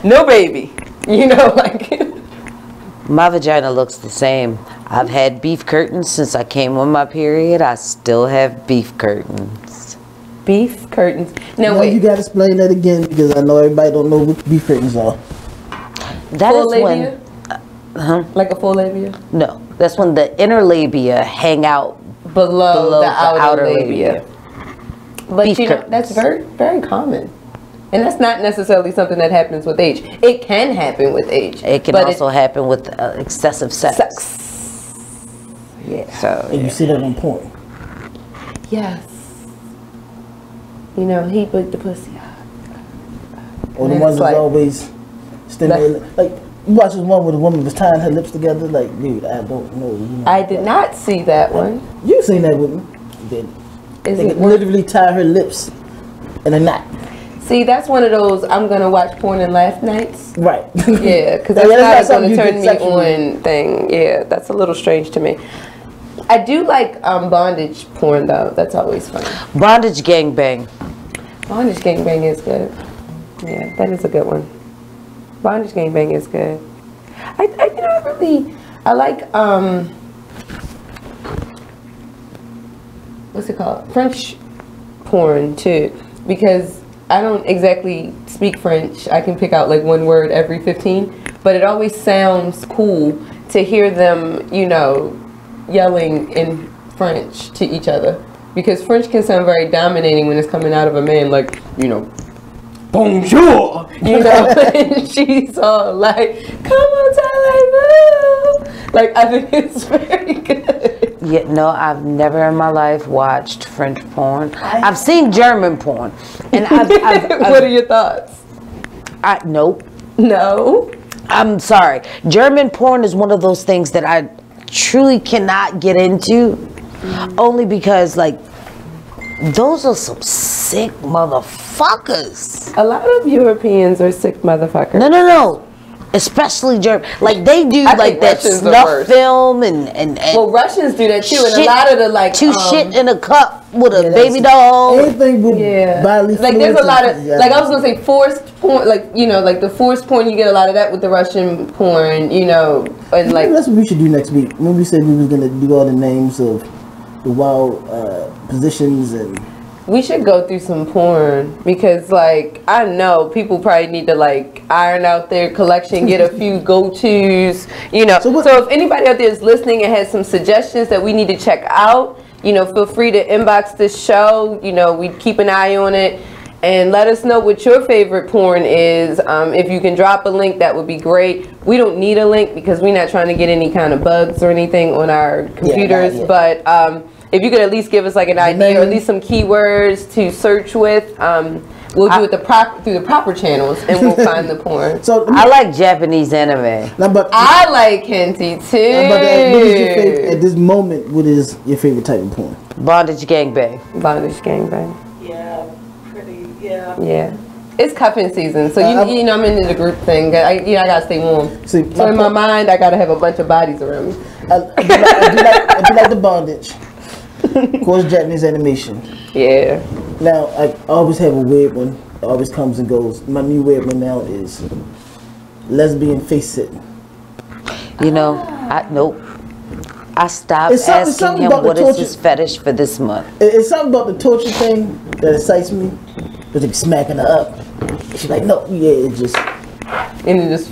no baby. You know, like my vagina looks the same. I've had beef curtains since I came on my period. I still have beef curtains. Beef curtains. Now wait, you gotta explain that again because I know everybody don't know what beef curtains are. That full is labia? when, like a full labia? No, that's when the inner labia hang out below the outer labia. But beef you know, curtains. that's very, very common. And that's not necessarily something that happens with age. It can happen with age. It can also happen with excessive sex. Yeah. So And you see that on porn. Yes. You know, he put the pussy out. Or the ones that's always stimulating. Like, you watch this one where the woman was tying her lips together. Like, dude, I don't know. You know. I did not see that one. You seen that with me? They could literally tie her lips in a knot. See, that's one of those I'm gonna watch porn and laugh nights. Right. Yeah, because that's not gonna turn me on thing. Yeah, that's a little strange to me. I do like bondage porn though. That's always fun. Bondage gangbang. Bondage gangbang is good. Yeah, that is a good one. Bondage gangbang is good. I like what's it called? French porn too, because I don't exactly speak French. I can pick out like one word every 15, but it always sounds cool to hear them, you know, yelling in French to each other, because French can sound very dominating when it's coming out of a man, like, you know, bonjour, you know, and she's all like, comment allez-vous? Like, I think it's very good. Yeah, no, I've never in my life watched French porn. I've seen German porn, and I've what are your thoughts? Nope. No. I'm sorry. German porn is one of those things that I truly cannot get into, only because, like, those are some sick motherfuckers. A lot of Europeans are sick motherfuckers. No. Especially German. Like, they do like that snuff film and well, Russians do that too, and a lot of the like shit in a cup with a baby doll. Anything with bodily like there's a lot of like I was gonna say forced porn, like, you know, like the forced porn, you get a lot of that with the Russian porn, you know, and like that's what we should do next week. When we said we was gonna do all the names of the wild positions, and we should go through some porn, because like I know people probably need to like iron out their collection, get a few go-tos, you know. So if anybody out there is listening and has some suggestions that we need to check out, you know, feel free to inbox this show. You know, we keep an eye on it, and let us know what your favorite porn is. If you can drop a link, that would be great. We don't need a link because we're not trying to get any kind of bugs or anything on our computers, but if you could at least give us like an idea or at least some keywords to search with, we'll do it through the proper channels, and we'll find the porn. So I like Japanese anime. I like hentai too. What is your favorite, at this moment, what is your favorite type of porn? Bondage gangbang. Bondage gangbang. Yeah. Yeah. It's cuffing season, so you know I'm into the group thing. I gotta stay warm. So in my mind, I gotta have a bunch of bodies around me. I do like the bondage. Of course, Japanese animation. Yeah. Now, I always have a weird one. It always comes and goes. My new weird one now is lesbian face sitting. You know, nope. I stopped asking him what is his fetish for this month. It's something about the torture thing that excites me. But they smacking her up. She's like, no, it just... And it just...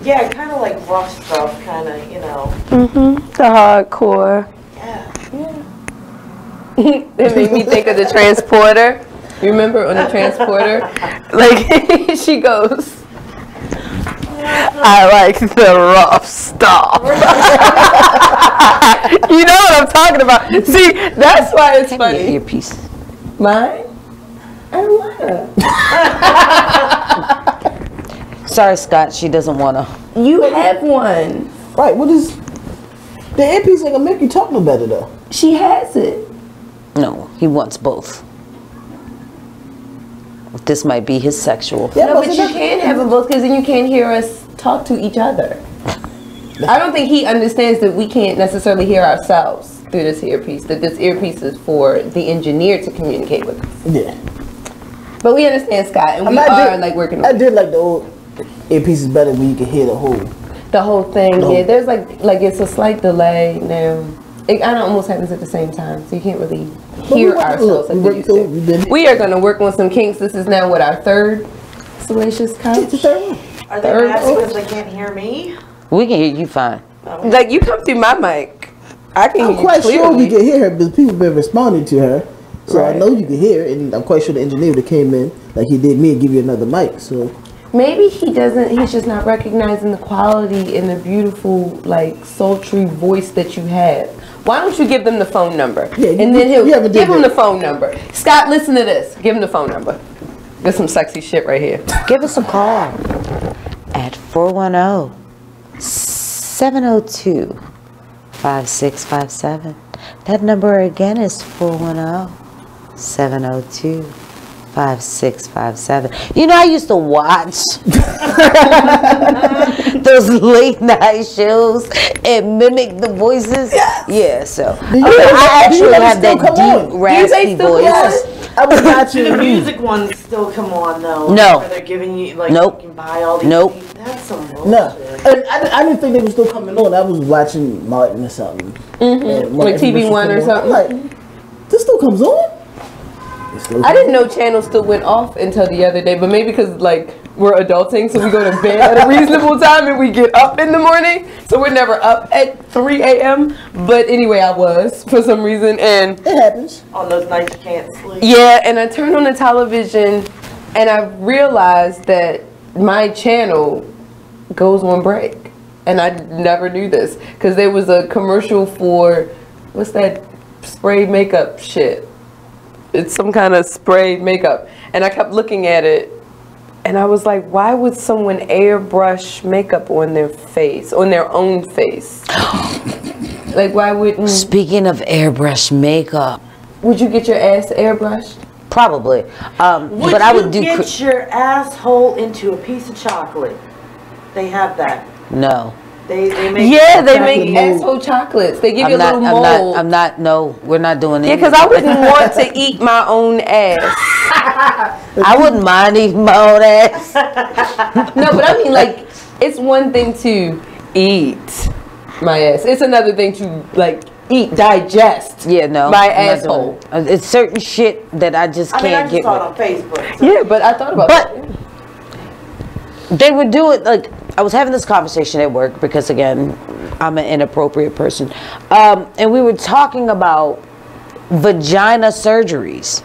Yeah, kind of like rough stuff, kind of, you know. The hardcore. It made me think of the transporter. You remember on the transporter? Like, she goes, I like the rough stuff. You know what I'm talking about. See, that's why it's funny. Take your earpiece. Mine? I don't want to. Sorry, Scott, she doesn't want to. You have one. Right, what is... The earpiece ain't gonna make you talk no better, though. She has it. No, he wants both. This might be his sexual. Yeah, no, but you can't have them both, because then you can't hear us talk to each other. I don't think he understands that we can't necessarily hear ourselves through this earpiece, that this earpiece is for the engineer to communicate with us. Yeah. But we understand, Scott, and we are like working on it. I did like the old earpiece is better when you can hear the whole thing. Yeah, there's like it's a slight delay now. It almost happens at the same time, so you can't really hear ourselves like we used to. We are going to work on some kinks. This is now our third Salacious couch. Are they mad because they can't hear me? We can hear you fine. Like, you come through my mic. I can hear you I'm quite clearly. sure we can hear her, but people been responding to her. So I know you can hear, and I'm quite sure the engineer would have came in like he did me and give you another mic. So maybe he doesn't. He's just not recognizing the quality and the beautiful, like, sultry voice that you have. Why don't you give them the phone number? Yeah, and then he'll give him the phone number. Scott, listen to this. Give him the phone number. There's some sexy shit right here. Give us a call at 410-702-5657. That number again is 410-702-5657. You know, I used to watch those late night shows and mimic the voices. Yeah, so I actually have that deep, raspy voice. I was watching the music ones still come on though. No. Where they're giving you like Nope. you can buy all these. Nope. things. That's some bullshit. no, and I didn't think they were still coming on. I was watching Martin or something. Like TV One or something. I'm like, this still comes on? I didn't know channels still went off until the other day, but maybe because like we're adulting, so we go to bed at a reasonable time and we get up in the morning, so we're never up at 3 a.m. But anyway, I was for some reason, and it happens on those nights you can't sleep. Yeah, and I turned on the television, and I realized that my channel goes on break, and I never knew this because there was a commercial for what's that spray makeup shit. It's some kind of sprayed makeup. And I kept looking at it and I was like, why would someone airbrush makeup on their face, on their own face? Like, why wouldn't... Speaking of airbrush makeup. Would you get your ass airbrushed? Probably. But I would get your asshole into a piece of chocolate. They have that. No. They make they make asshole chocolates. They give you a little mold. No, we're not doing it. Yeah, because I wouldn't want to eat my own ass. I wouldn't mind eating my own ass. No, but I mean, like, it's one thing to eat my ass. It's another thing to, like, digest my asshole. It's certain shit that I just can't get. I saw it on Facebook. So. Yeah, but I thought about it. But they would do it, like, I was having this conversation at work because, again, I'm an inappropriate person. And we were talking about vagina surgeries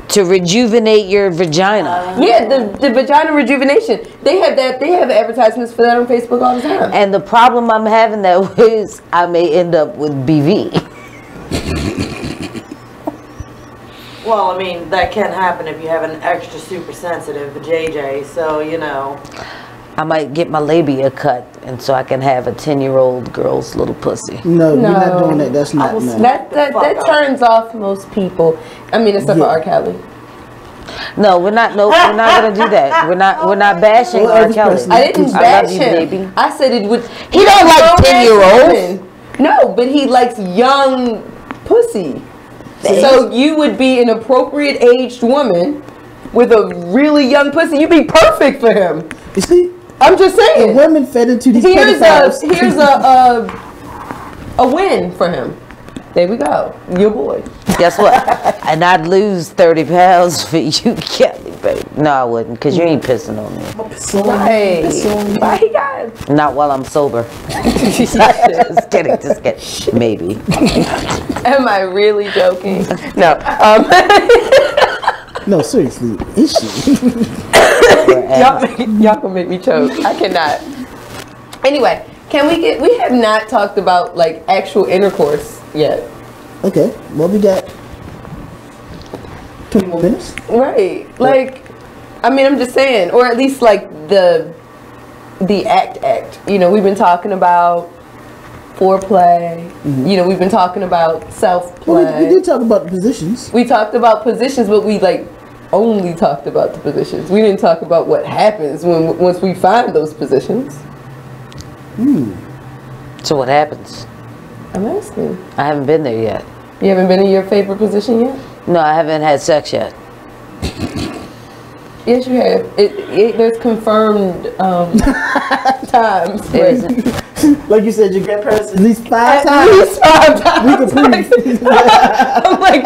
to rejuvenate your vagina. Yeah, the vagina rejuvenation. They have that. They have advertisements for that on Facebook all the time. And the problem I'm having that is I may end up with BV. Well, I mean, that can happen if you have an extra super sensitive JJ, so, you know. I might get my labia cut, and so I can have a 10-year-old girl's little pussy. No, you're not doing that. That's not nice. That turns off most people. I mean, except for R. Kelly. No, we're not gonna do that. We're not bashing R. Kelly. I didn't bash you, him. baby. I said it would. He don't like 10-year-olds. No, but he likes young pussy. So you would be an appropriate aged woman with a really young pussy. You'd be perfect for him. You see? I'm just saying. And women fed into these Here's pedophiles. a win for him. There we go. Your boy. Guess what? And I'd lose 30 pounds for you, Kelly, baby. No, I wouldn't, because you ain't pissing on me. Right. Why he got? Not while I'm sober. Just kidding. Maybe. Am I really joking? No. No, seriously. Is she? Y'all gonna make me choke. I cannot. Anyway, we have not talked about like actual intercourse yet. Okay. Well, we got 20 more minutes. Right. Like, I mean, I'm just saying, or at least like the act. You know, we've been talking about foreplay. Mm-hmm. You know, we've been talking about self-play. Well, we did talk about the positions. We talked about positions, but we like only talked about the positions. We didn't talk about what happens once we find those positions. So what happens? I'm asking. I haven't been there yet. You haven't been in your favorite position yet? No, I haven't had sex yet. Yes, you have. There's confirmed times. Like you said, your grandparents at least 5 times. At least 5 times. We can prove. I'm like,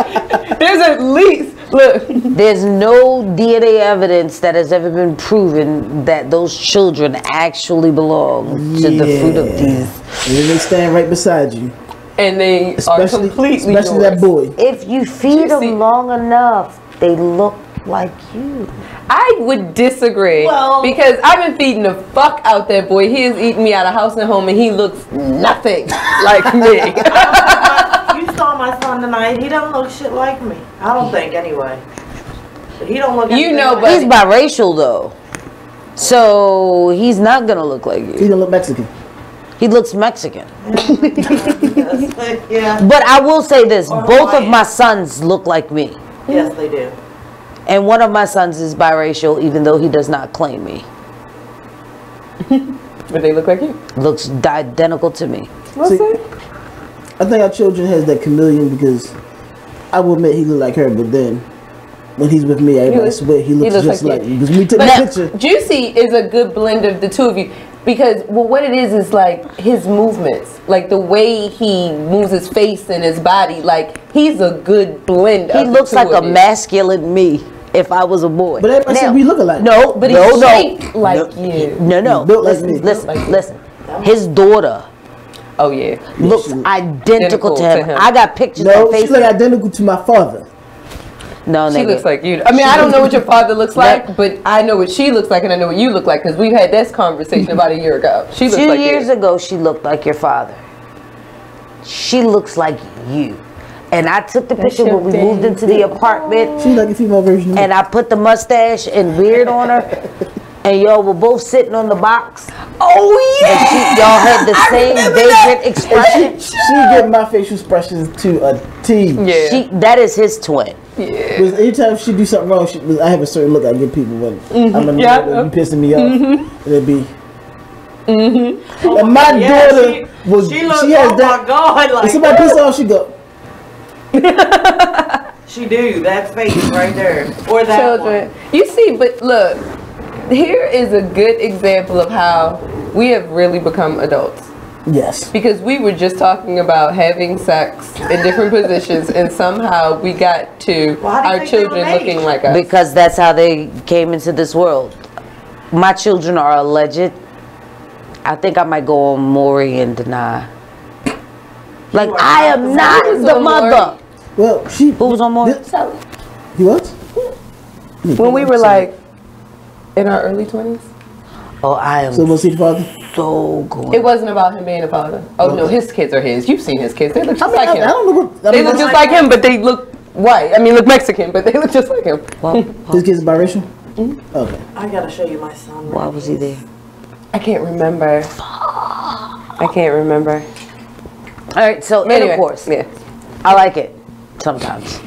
there's at least. Look. There's no DNA evidence that has ever been proven that those children actually belong to the fruit of these. And then they stand right beside you. and they are completely especially that boy. If you feed them long enough, they look like you. I would disagree because I've been feeding the fuck out that boy. He is eating me out of house and home, and he looks nothing like me. You saw my son tonight. He don't look shit like me. I don't think anyway. But he don't look. You know, but he's biracial though, so he's not gonna look like you. He don't look Mexican. He looks Mexican. Yeah. But I will say this: both of my sons look like me. Yes, they do. And one of my sons is biracial, even though he does not claim me. But they look like you. Looks identical to me. What's it? I think our children has that chameleon because I will admit he look like her, but then when he's with me, everybody swear he looks just like me. Because when we took the picture, Juicy is a good blend of the two of you because what it is like his movements, like the way he moves his face and his body, like he's a good blend. He looks like a masculine me if I was a boy. But everybody said we look alike. No, but he's shaped like you. No. Listen. His daughter. Oh yeah. Looks identical to him. I got pictures of no, Facebook. she look identical to my father. No, she looks like you. I mean, I don't know what your father looks like, but I know what she looks like, and I know what you look like because we've had this conversation about a year ago. She looks like 2 years ago, she looked like your father. She looks like you. And I took the picture when we moved into the apartment. She's like a female version of me. And I put the mustache and beard on her. And y'all were both sitting on the box. Oh yeah! Y'all had the same vagrant expression. She get my facial expressions to a T. Yeah. That is his twin. Yeah. Because anytime she do something wrong, I have a certain look I give people when I'm in the middle, you pissing me off. And it'd be. And my daughter was. She looks. She has oh that. my God! Like if somebody pisses off, she go. She do that face right there, or that children. You see, but look, here is a good example of how we have really become adults. Yes. Because we were just talking about having sex in different positions, and somehow we got to our children looking like us. Because that's how they came into this world. My children are alleged. I think I might go on Maury and deny. Like, I am not the mother. Well, who was on Maury? He was? When we were like in our early 20s. Oh, I am so father? So good. It wasn't about him being a father. Oh no, his kids are his. You've seen his kids. They look just like him. I don't know what, they look just like him, but they look white. I mean, look Mexican, but they look just like him. His kids biracial? Okay. I gotta show you my son. Why was he there? I can't remember. I can't remember. All right, so intercourse. Yeah. I like it sometimes.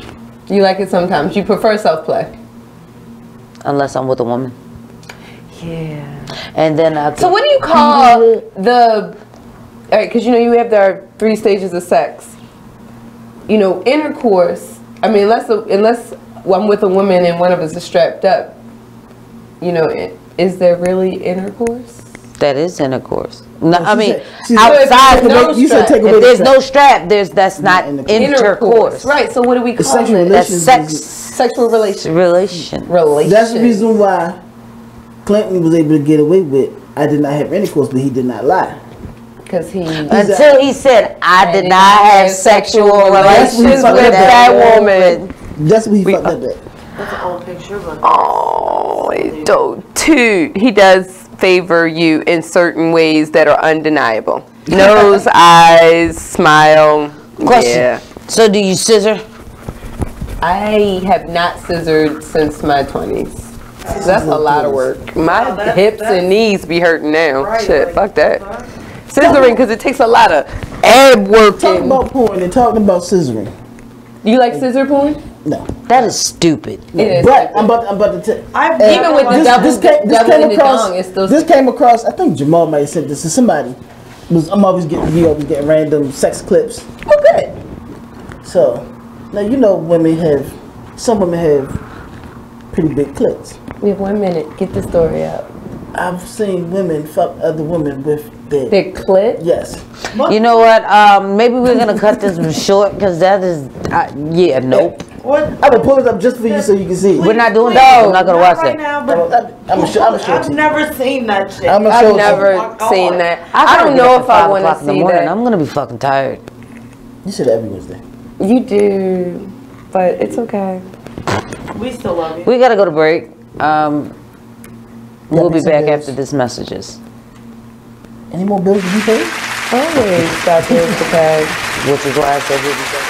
You like it sometimes. You prefer self-play. Unless I'm with a woman. Yeah. And then so what do you call the? All right, because you know you have the 3 stages of sex. You know, intercourse. I mean, unless I'm with a woman and one of us is strapped up. You know, is there really intercourse? That is intercourse. No, I mean, said, outside. If there's no strap, that's not intercourse. Right. So what do we call sexual it? That's sex. Sexual relation. Relation. That's the reason why Clinton was able to get away with, I did not have intercourse, but he did not lie. Because until he said, I did not have sexual relations with that woman. That's what he fucked up at. That's an old picture, but he does favor you in certain ways that are undeniable. Nose, eyes, smile. Question. Yeah. So do you scissor? I have not scissored since my 20s. So that's a lot of work. My hips and knees be hurting now. Right, Shit, like, fuck that. Scissoring, because it takes a lot of ab working. Talking about porn and talking about scissoring. You like scissor porn? No. That is stupid. No. It is but I'm about to tell. Even with the double in the dong, it's still. This came across. I think Jamal might have sent this to somebody. I'm always getting random sex clips. Oh, good. So now you know some women have pretty big clits. We have 1 minute. Get the story out. I've seen women fuck other women with their clit. Yes. You know what? Maybe we're gonna cut this short because that is, nope. What? I'm gonna pull it up just for you so you can see. We're not doing that. I'm not gonna watch right that. now, but I've never seen that shit. I've never seen that. I don't know if I want to see that. I'm gonna be fucking tired. You said every Wednesday. You do, but it's okay. We still love you. We gotta go to break. We'll be back after this messages. Any more bills to be paid? Always got bills to pay. Which is why I said we'll be back.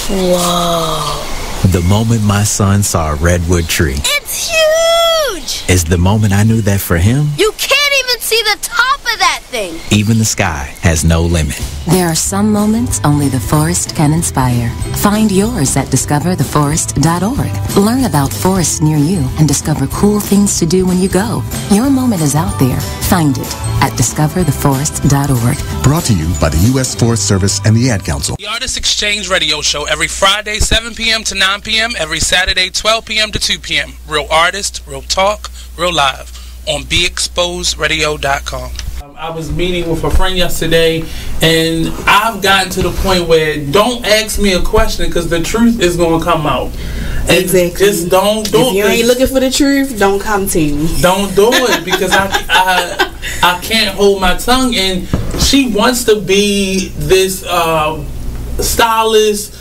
Whoa. The moment my son saw a redwood tree. It's huge! Is the moment I knew that for him, You can't even see the top of that thing! even the sky has no limit. There are some moments only the forest can inspire. Find yours at discovertheforest.org. Learn about forests near you and discover cool things to do when you go. Your moment is out there. Find it at discovertheforest.org. Brought to you by the U.S. Forest Service and the Ad Council. The Artist Exchange Radio Show every Friday, 7 p.m. to 9 p.m. Every Saturday, 12 p.m. to 2 p.m. Real artist, real talk, real live on BeExposedRadio.com. I was meeting with a friend yesterday, and I've gotten to the point where don't ask me a question because the truth is going to come out. And exactly. Just don't do it. If you ain't looking for the truth, don't come to me. Don't do it because I can't hold my tongue. And she wants to be this stylist,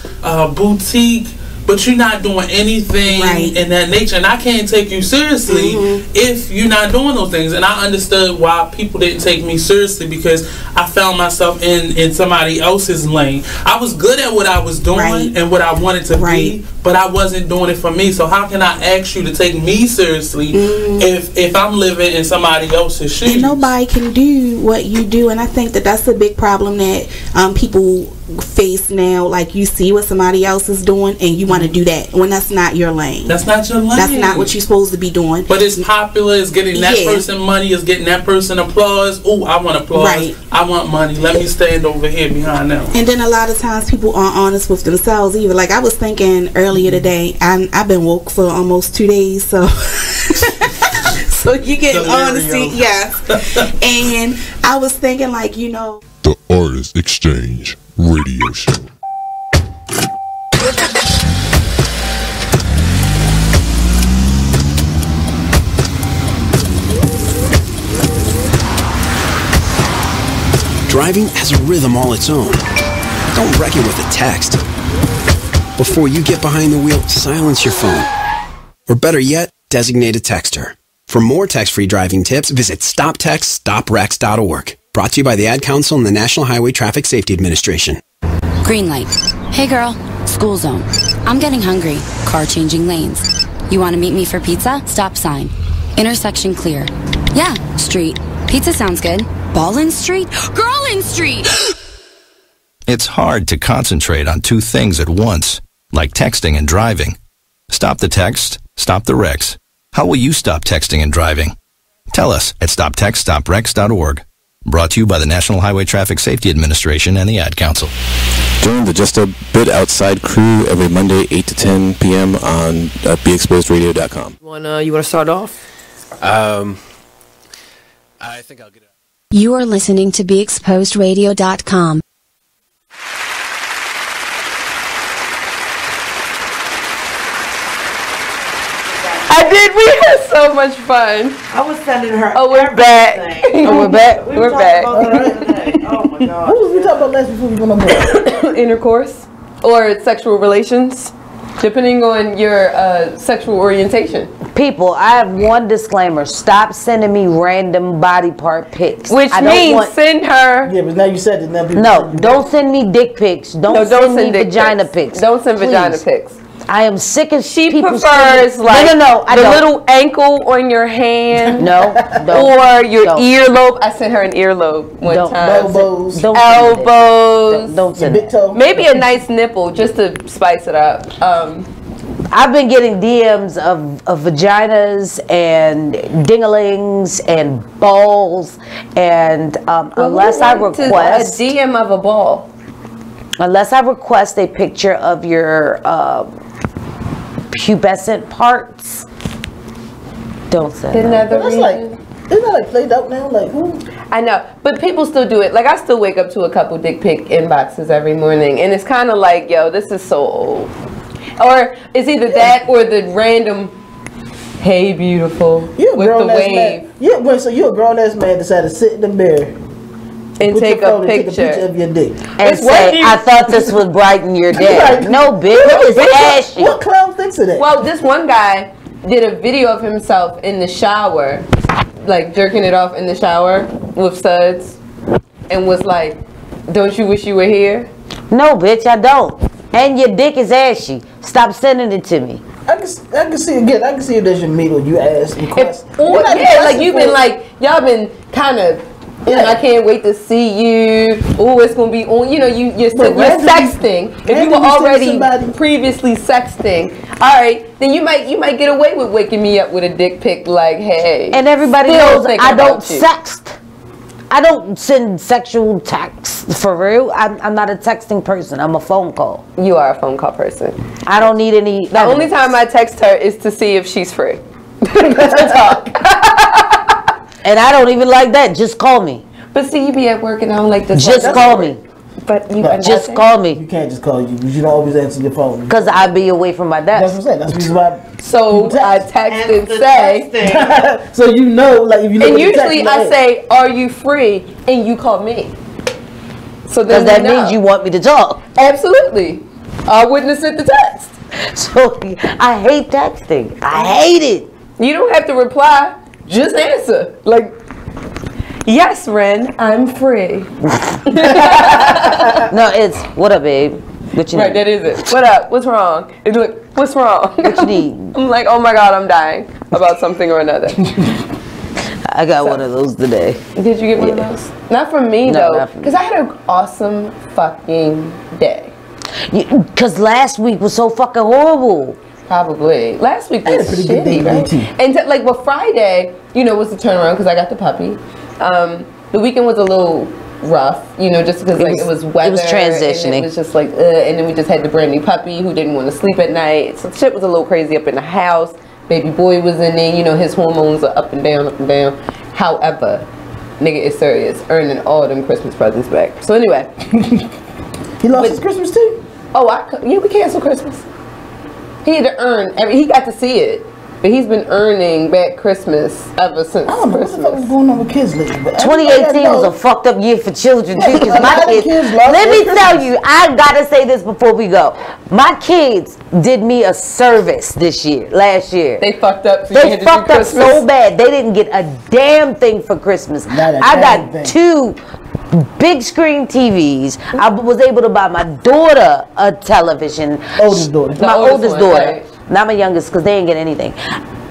boutique, but you're not doing anything in that nature, and I can't take you seriously if you're not doing those things. And I understood why people didn't take me seriously because I found myself in somebody else's lane. I was good at what I was doing and what I wanted to be, but I wasn't doing it for me. So how can I ask you to take me seriously if I'm living in somebody else's shoes? And nobody can do what you do, and I think that that's a big problem that people face now. Like, you see what somebody else is doing and you want to do that when that's not your lane. That's not your lane. That's not what you're supposed to be doing. But it's popular, it's getting that person money, it's getting that person applause. Oh, I want applause. I want money. Let me stand over here behind them. And then a lot of times people aren't honest with themselves either. Like, I was thinking earlier today, I've been woke for almost 2 days, so so you get honesty, and I was thinking, like, you know, The Artist Exchange Radio Show. Driving has a rhythm all its own. Don't wreck it with a text. Before you get behind the wheel, silence your phone. Or better yet, designate a texter. For more text-free driving tips, visit stoptextstoprex.org. Brought to you by the Ad Council and the National Highway Traffic Safety Administration. Green light. Hey girl, school zone. I'm getting hungry. Car changing lanes. You want to meet me for pizza? Stop sign. Intersection clear. Yeah, street. Pizza sounds good. Ballin Street? Girlin Street! It's hard to concentrate on two things at once, like texting and driving. Stop the text, stop the wrecks. How will you stop texting and driving? Tell us at stoptextstoprex.org. Brought to you by the National Highway Traffic Safety Administration and the Ad Council. Join the Just a Bit Outside crew every Monday, 8 to 10 p.m. on BeExposedRadio.com. You want to start off? I think I'll get it. You are listening to BeExposedRadio.com. I did. We had so much fun. I was sending her. Oh, we're back. Oh, we're back. We're back. Oh my God. What was we talking about last before we went on break? Intercourse or sexual relations, depending on your sexual orientation. People, I have one disclaimer. Stop sending me random body part pics. Which means send her. Yeah, but now you said it. Now No, don't send me dick pics. Don't send me vagina pics. Don't send vagina Please. pics. I am sick of She people prefers sending, like I the don't. little ankle on your hand. No, or your earlobe. I sent her an earlobe one time. Elbows. Elbows. Don't send it. Maybe a nice nipple just to spice it up. I've been getting DMs of vaginas and dinglings and balls, and unless I request a DM of a ball, unless I request a picture of your pubescent parts, don't send isn't that the That's reason? Isn't that like played out now? Like who? I know, but people still do it. Like, I still wake up to a couple dick pic inboxes every morning, and it's kind of like, yo, this is so old. Or it's either that or the random Hey, beautiful. You a with the grown-ass wave. man. Yeah, so you a grown ass man decided to sit in the mirror and take a picture of your dick and say, "I thought this would brighten your day." No, bitch, it's ashy. What clown thinks of that? Well, this one guy did a video of himself in the shower, like jerking it off in the shower with suds, and was like, "Don't you wish you were here?" No, bitch, I don't. And your dick is ashy. Stop sending it to me. I can see again. I can see if there's your meat or you ask the question. Yeah, like you've been like y'all been kind of. I can't wait to see you. Oh, it's gonna be on. You know, you're sexting. If you were already previously sexting, all right, then you might get away with waking me up with a dick pic like, hey. And everybody knows I don't sext. I don't send sexual texts for real. I'm not a texting person. I'm a phone call. You are a phone call person. I don't need any. The only time I text her is to see if she's free. To talk. And I don't even like that. Just call me. But see, you be at work and I don't like this. Just call me. But you just call me. You can't just call you. You don't always answer your phone. Because I be away from my desk. That's what I'm saying. That's the reason why. So I text and say. So you know, like if you know. And usually I say, "Are you free?" And you call me. So then that means you want me to talk. Absolutely. I wouldn't have sent the text. So I hate texting. I hate it. You don't have to reply. Just answer. Like, yes, Wren, I'm free. No, it's, what up, babe? What you need? Right, that is it. What up? What's wrong? It's like, what's wrong? What you need? I'm like, oh my God, I'm dying about something or another. I got one of those today. Did you get one of those? Not from me, though. Because I had an awesome fucking day. Because last week was so fucking horrible. Probably. Last week was shitty, right? And like, well, Friday, you know, was the turnaround because I got the puppy. The weekend was a little rough, you know, just because like it was weather. It was transitioning. And it was just like, and then we just had the brand new puppy who didn't want to sleep at night. So shit was a little crazy up in the house. Baby boy was in there, you know, his hormones are up and down, up and down. However, nigga is serious, earning all them Christmas presents back. So anyway. He lost his Christmas too? Oh, yeah, we canceled Christmas. He had to earn, he got to see it, but he's been earning back Christmas ever since Christmas. What the fuck is going on with kids lately? 2018 was a fucked up year for children too. Because my kids, let me tell you, I gotta say this before we go. My kids did me a service last year. They fucked up. So they fucked up so bad. They didn't get a damn thing for Christmas. I got 2 big screen TVs. I was able to buy my daughter a television. Oldest daughter. My oldest daughter. Not my youngest, because they ain't get anything.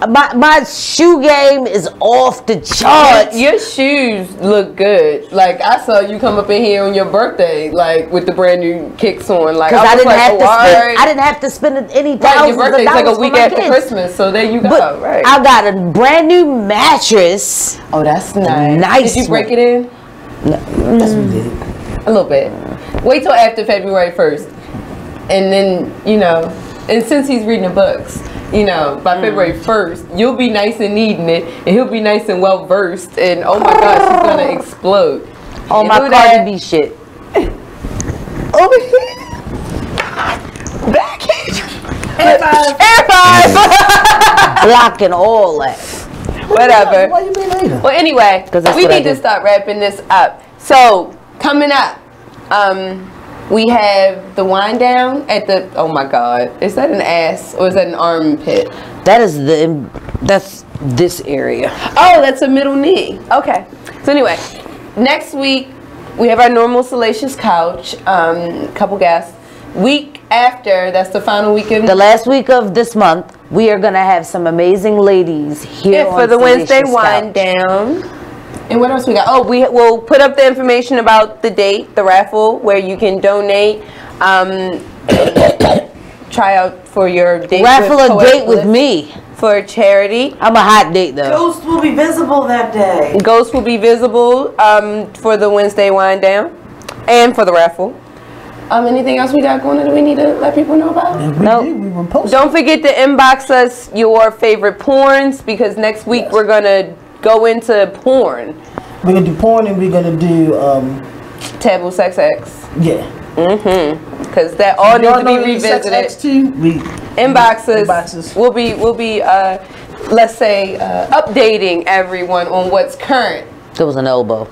My shoe game is off the charts. Your shoes look good. Like, I saw you come up in here on your birthday, like, with the brand new kicks on. Like, I didn't have to spend any thousands your birthday's like a week after kids. Christmas, so there you go. But right. I got a brand new mattress. Oh, that's nice. Nice. Did you break it in? No. Yes, we did. A little bit. Wait till after February 1st. And then, you know, and since he's reading the books, you know, by February 1st, you'll be nice and needing it, and he'll be nice and well versed, and oh my gosh, he's gonna explode. Oh, my Cardi B shit. Over here. Back here. Air five. Blocking all that. Whatever. Why you be later? Well, anyway, we need to start wrapping this up. So, coming up, we have the wind down at the, oh my God, is that an ass or is that an armpit? That's this area. Oh, that's a middle knee. Okay. So anyway, next week we have our normal Salacious couch, couple guests. Week after, that's the final weekend. The last week of this month, we are going to have some amazing ladies here for the Wednesday wind down. And what else we got? Oh, we will put up the information about the date, the raffle, where you can donate. Try out for your date. Raffle a date with me. For charity. I'm a hot date though. Ghost will be visible that day. Ghost will be visible for the Wednesday wind down and for the raffle. Anything else we got going on that we need to let people know about? No. Don't forget to inbox us your favorite porns because next week we're gonna go into porn. We're gonna do porn and we're gonna do Taboo Sex X. Yeah. Because that all needs to be revisited. Sex X too, Inboxes. We'll be let's say, updating everyone on what's current. There was an elbow.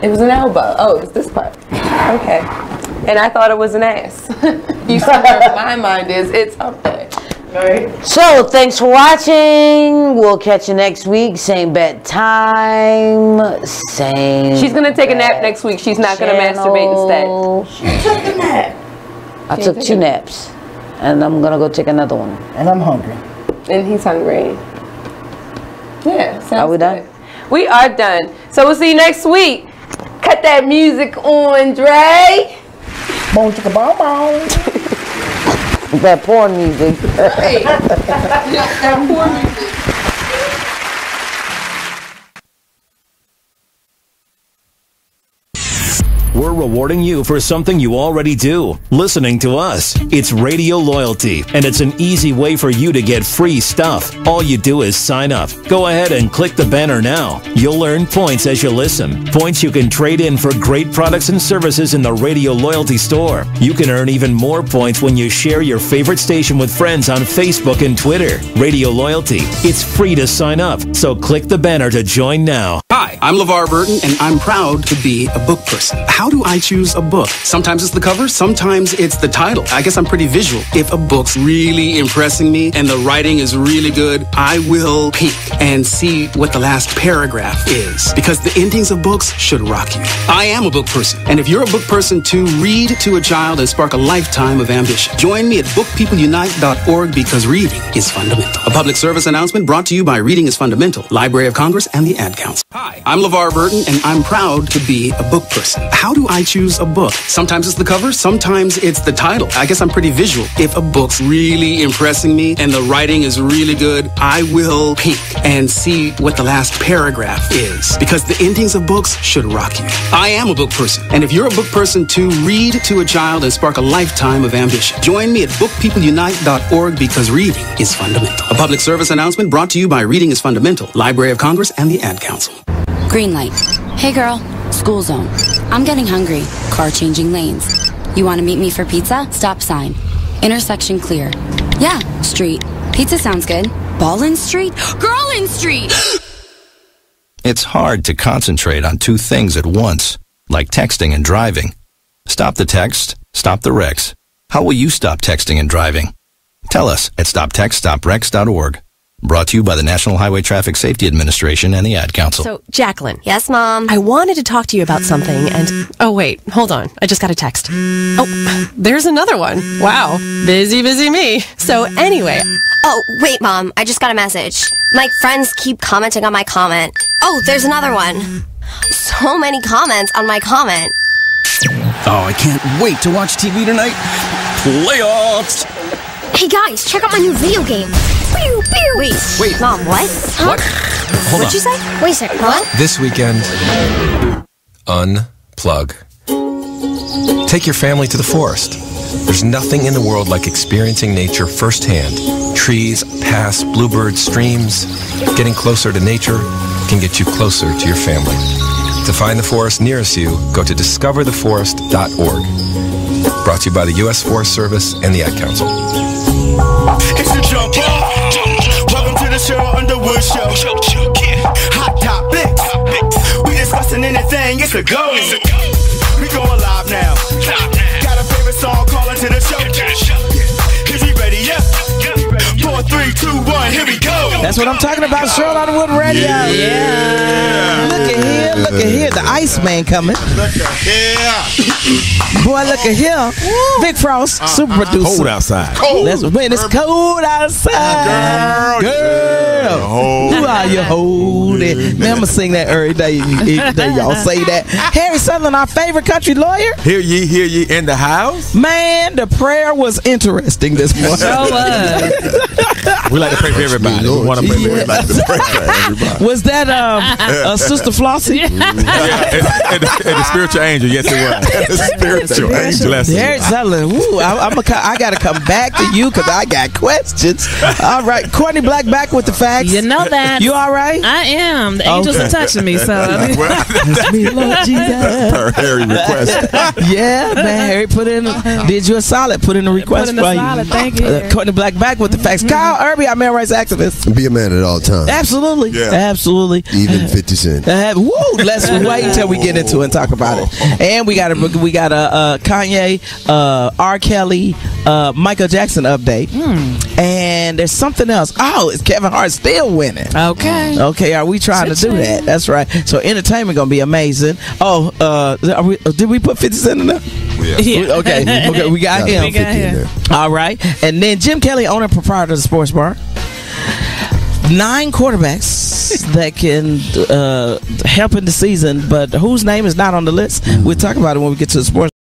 It was an elbow. Oh, it's this part. Okay. And I thought it was an ass. You see where my mind is. It's up there. Right. So, thanks for watching. We'll catch you next week. Same bad time. Same. She's going to take a nap next week. She's not going to masturbate instead. She took a nap. I took 2 naps. And I'm going to go take another one. And I'm hungry. And he's hungry. Yeah. Are we done? We are done. So, we'll see you next week. Cut that music on, Dre. Boom, chicka, boom, boom. That porn music. Hey, that porn music. We're rewarding you for something you already do, listening to us. It's Radio Loyalty, and it's an easy way for you to get free stuff. All you do is sign up. Go ahead and click the banner now. You'll earn points as you listen. Points you can trade in for great products and services in the Radio Loyalty store. You can earn even more points when you share your favorite station with friends on Facebook and Twitter. Radio Loyalty. It's free to sign up, so click the banner to join now. Hi, I'm LeVar Burton, and I'm proud to be a book person. How do I choose a book? Sometimes it's the cover, sometimes it's the title. I guess I'm pretty visual. If a book's really impressing me and the writing is really good, I will peek and see what the last paragraph is, because the endings of books should rock you. I am a book person, and if you're a book person too, read to a child and spark a lifetime of ambition. Join me at bookpeopleunite.org, because reading is fundamental. A public service announcement brought to you by Reading is Fundamental, Library of Congress, and the Ad Council. Hi, I'm LeVar Burton, and I'm proud to be a book person. How do I choose a book? Sometimes it's the cover, sometimes it's the title. I guess I'm pretty visual. If a book's really impressing me and the writing is really good, I will peek and see what the last paragraph is, because the endings of books should rock you. I am a book person, and if you're a book person too, read to a child and spark a lifetime of ambition. Join me at bookpeopleunite.org, because reading is fundamental. A public service announcement brought to you by Reading is Fundamental, Library of Congress, and the Ad Council. Green light. Hey girl, school zone. I'm getting hungry. Car changing lanes. You want to meet me for pizza? Stop sign. Intersection clear. Yeah, street. Pizza sounds good. Ballin Street? Girlin Street! It's hard to concentrate on 2 things at once, like texting and driving. Stop the text, stop the wrecks. How will you stop texting and driving? Tell us at stoptextstopwrecks.org. Brought to you by the National Highway Traffic Safety Administration and the Ad Council. So, Jacqueline. Yes, Mom? I wanted to talk to you about something and... Oh, wait. Hold on. I just got a text. Oh, there's another one. Wow. Busy me. So, anyway... Oh, wait, Mom. I just got a message. My friends keep commenting on my comment. Oh, there's another one. So many comments on my comment. Oh, I can't wait to watch TV tonight. Playoffs! Hey, guys, check out my new video game. Pew, pew. Wait, Mom, what? Huh? What? Hold What'd on. you say? Wait a second, what? This weekend, unplug. Take your family to the forest. There's nothing in the world like experiencing nature firsthand. Trees, paths, bluebirds, streams. Getting closer to nature can get you closer to your family. To find the forest nearest you, go to discovertheforest.org. Brought to you by the U.S. Forest Service and the Ad Council. It's the jump off. Welcome to the Cheryl Underwood Show. Hot topics. We discussing anything. It's a go. We going live now. Got a favorite song? Call into the show. Is he ready? Yeah. 4, 3, 2, 1. Here we go. That's what I'm talking about. Cheryl Underwood Radio. Yeah. Look at here. The Iceman coming. Boy, look at here. Big Frost, super producer. Cold outside. Cold. Man, it's cold outside. Girl. Who are you holding? Man, I'm going to sing that every day. Y'all say that. Harry Sutherland, our favorite country lawyer. Hear ye in the house. Man, the prayer was interesting this morning. So we like to pray for everybody. We want to pray for everybody. Was that Sister Flossie? And the spiritual angel, yes it was. The spiritual angel. Harry Sutherland, I got to come back to you because I got questions. All right, Courtney Black back with the facts. You know that. You all right? I am. The angels are touching me, so. That's me, Lord Jesus. Per Harry request. Yeah, man, Harry did you a solid. Put in a request for you. Thank you. Courtney Black back with the facts. Kyle Irby, be our male rights activists. Be a man at all times. Absolutely. Yeah. Absolutely. Even 50 Cent. Woo, let's wait until we get into it and talk about it. And we got a Kanye, R. Kelly, Michael Jackson update. And there's something else. Oh, is Kevin Hart still winning? Okay. Okay, are we trying to do that? That's right. So entertainment gonna be amazing. Oh, did we put 50 Cent in there? Yeah. Okay, we got him. We got him. All right. And then Jim Kelly, owner and proprietor of the sports bar. 9 quarterbacks that can help in the season, but whose name is not on the list? We'll talk about it when we get to the sports.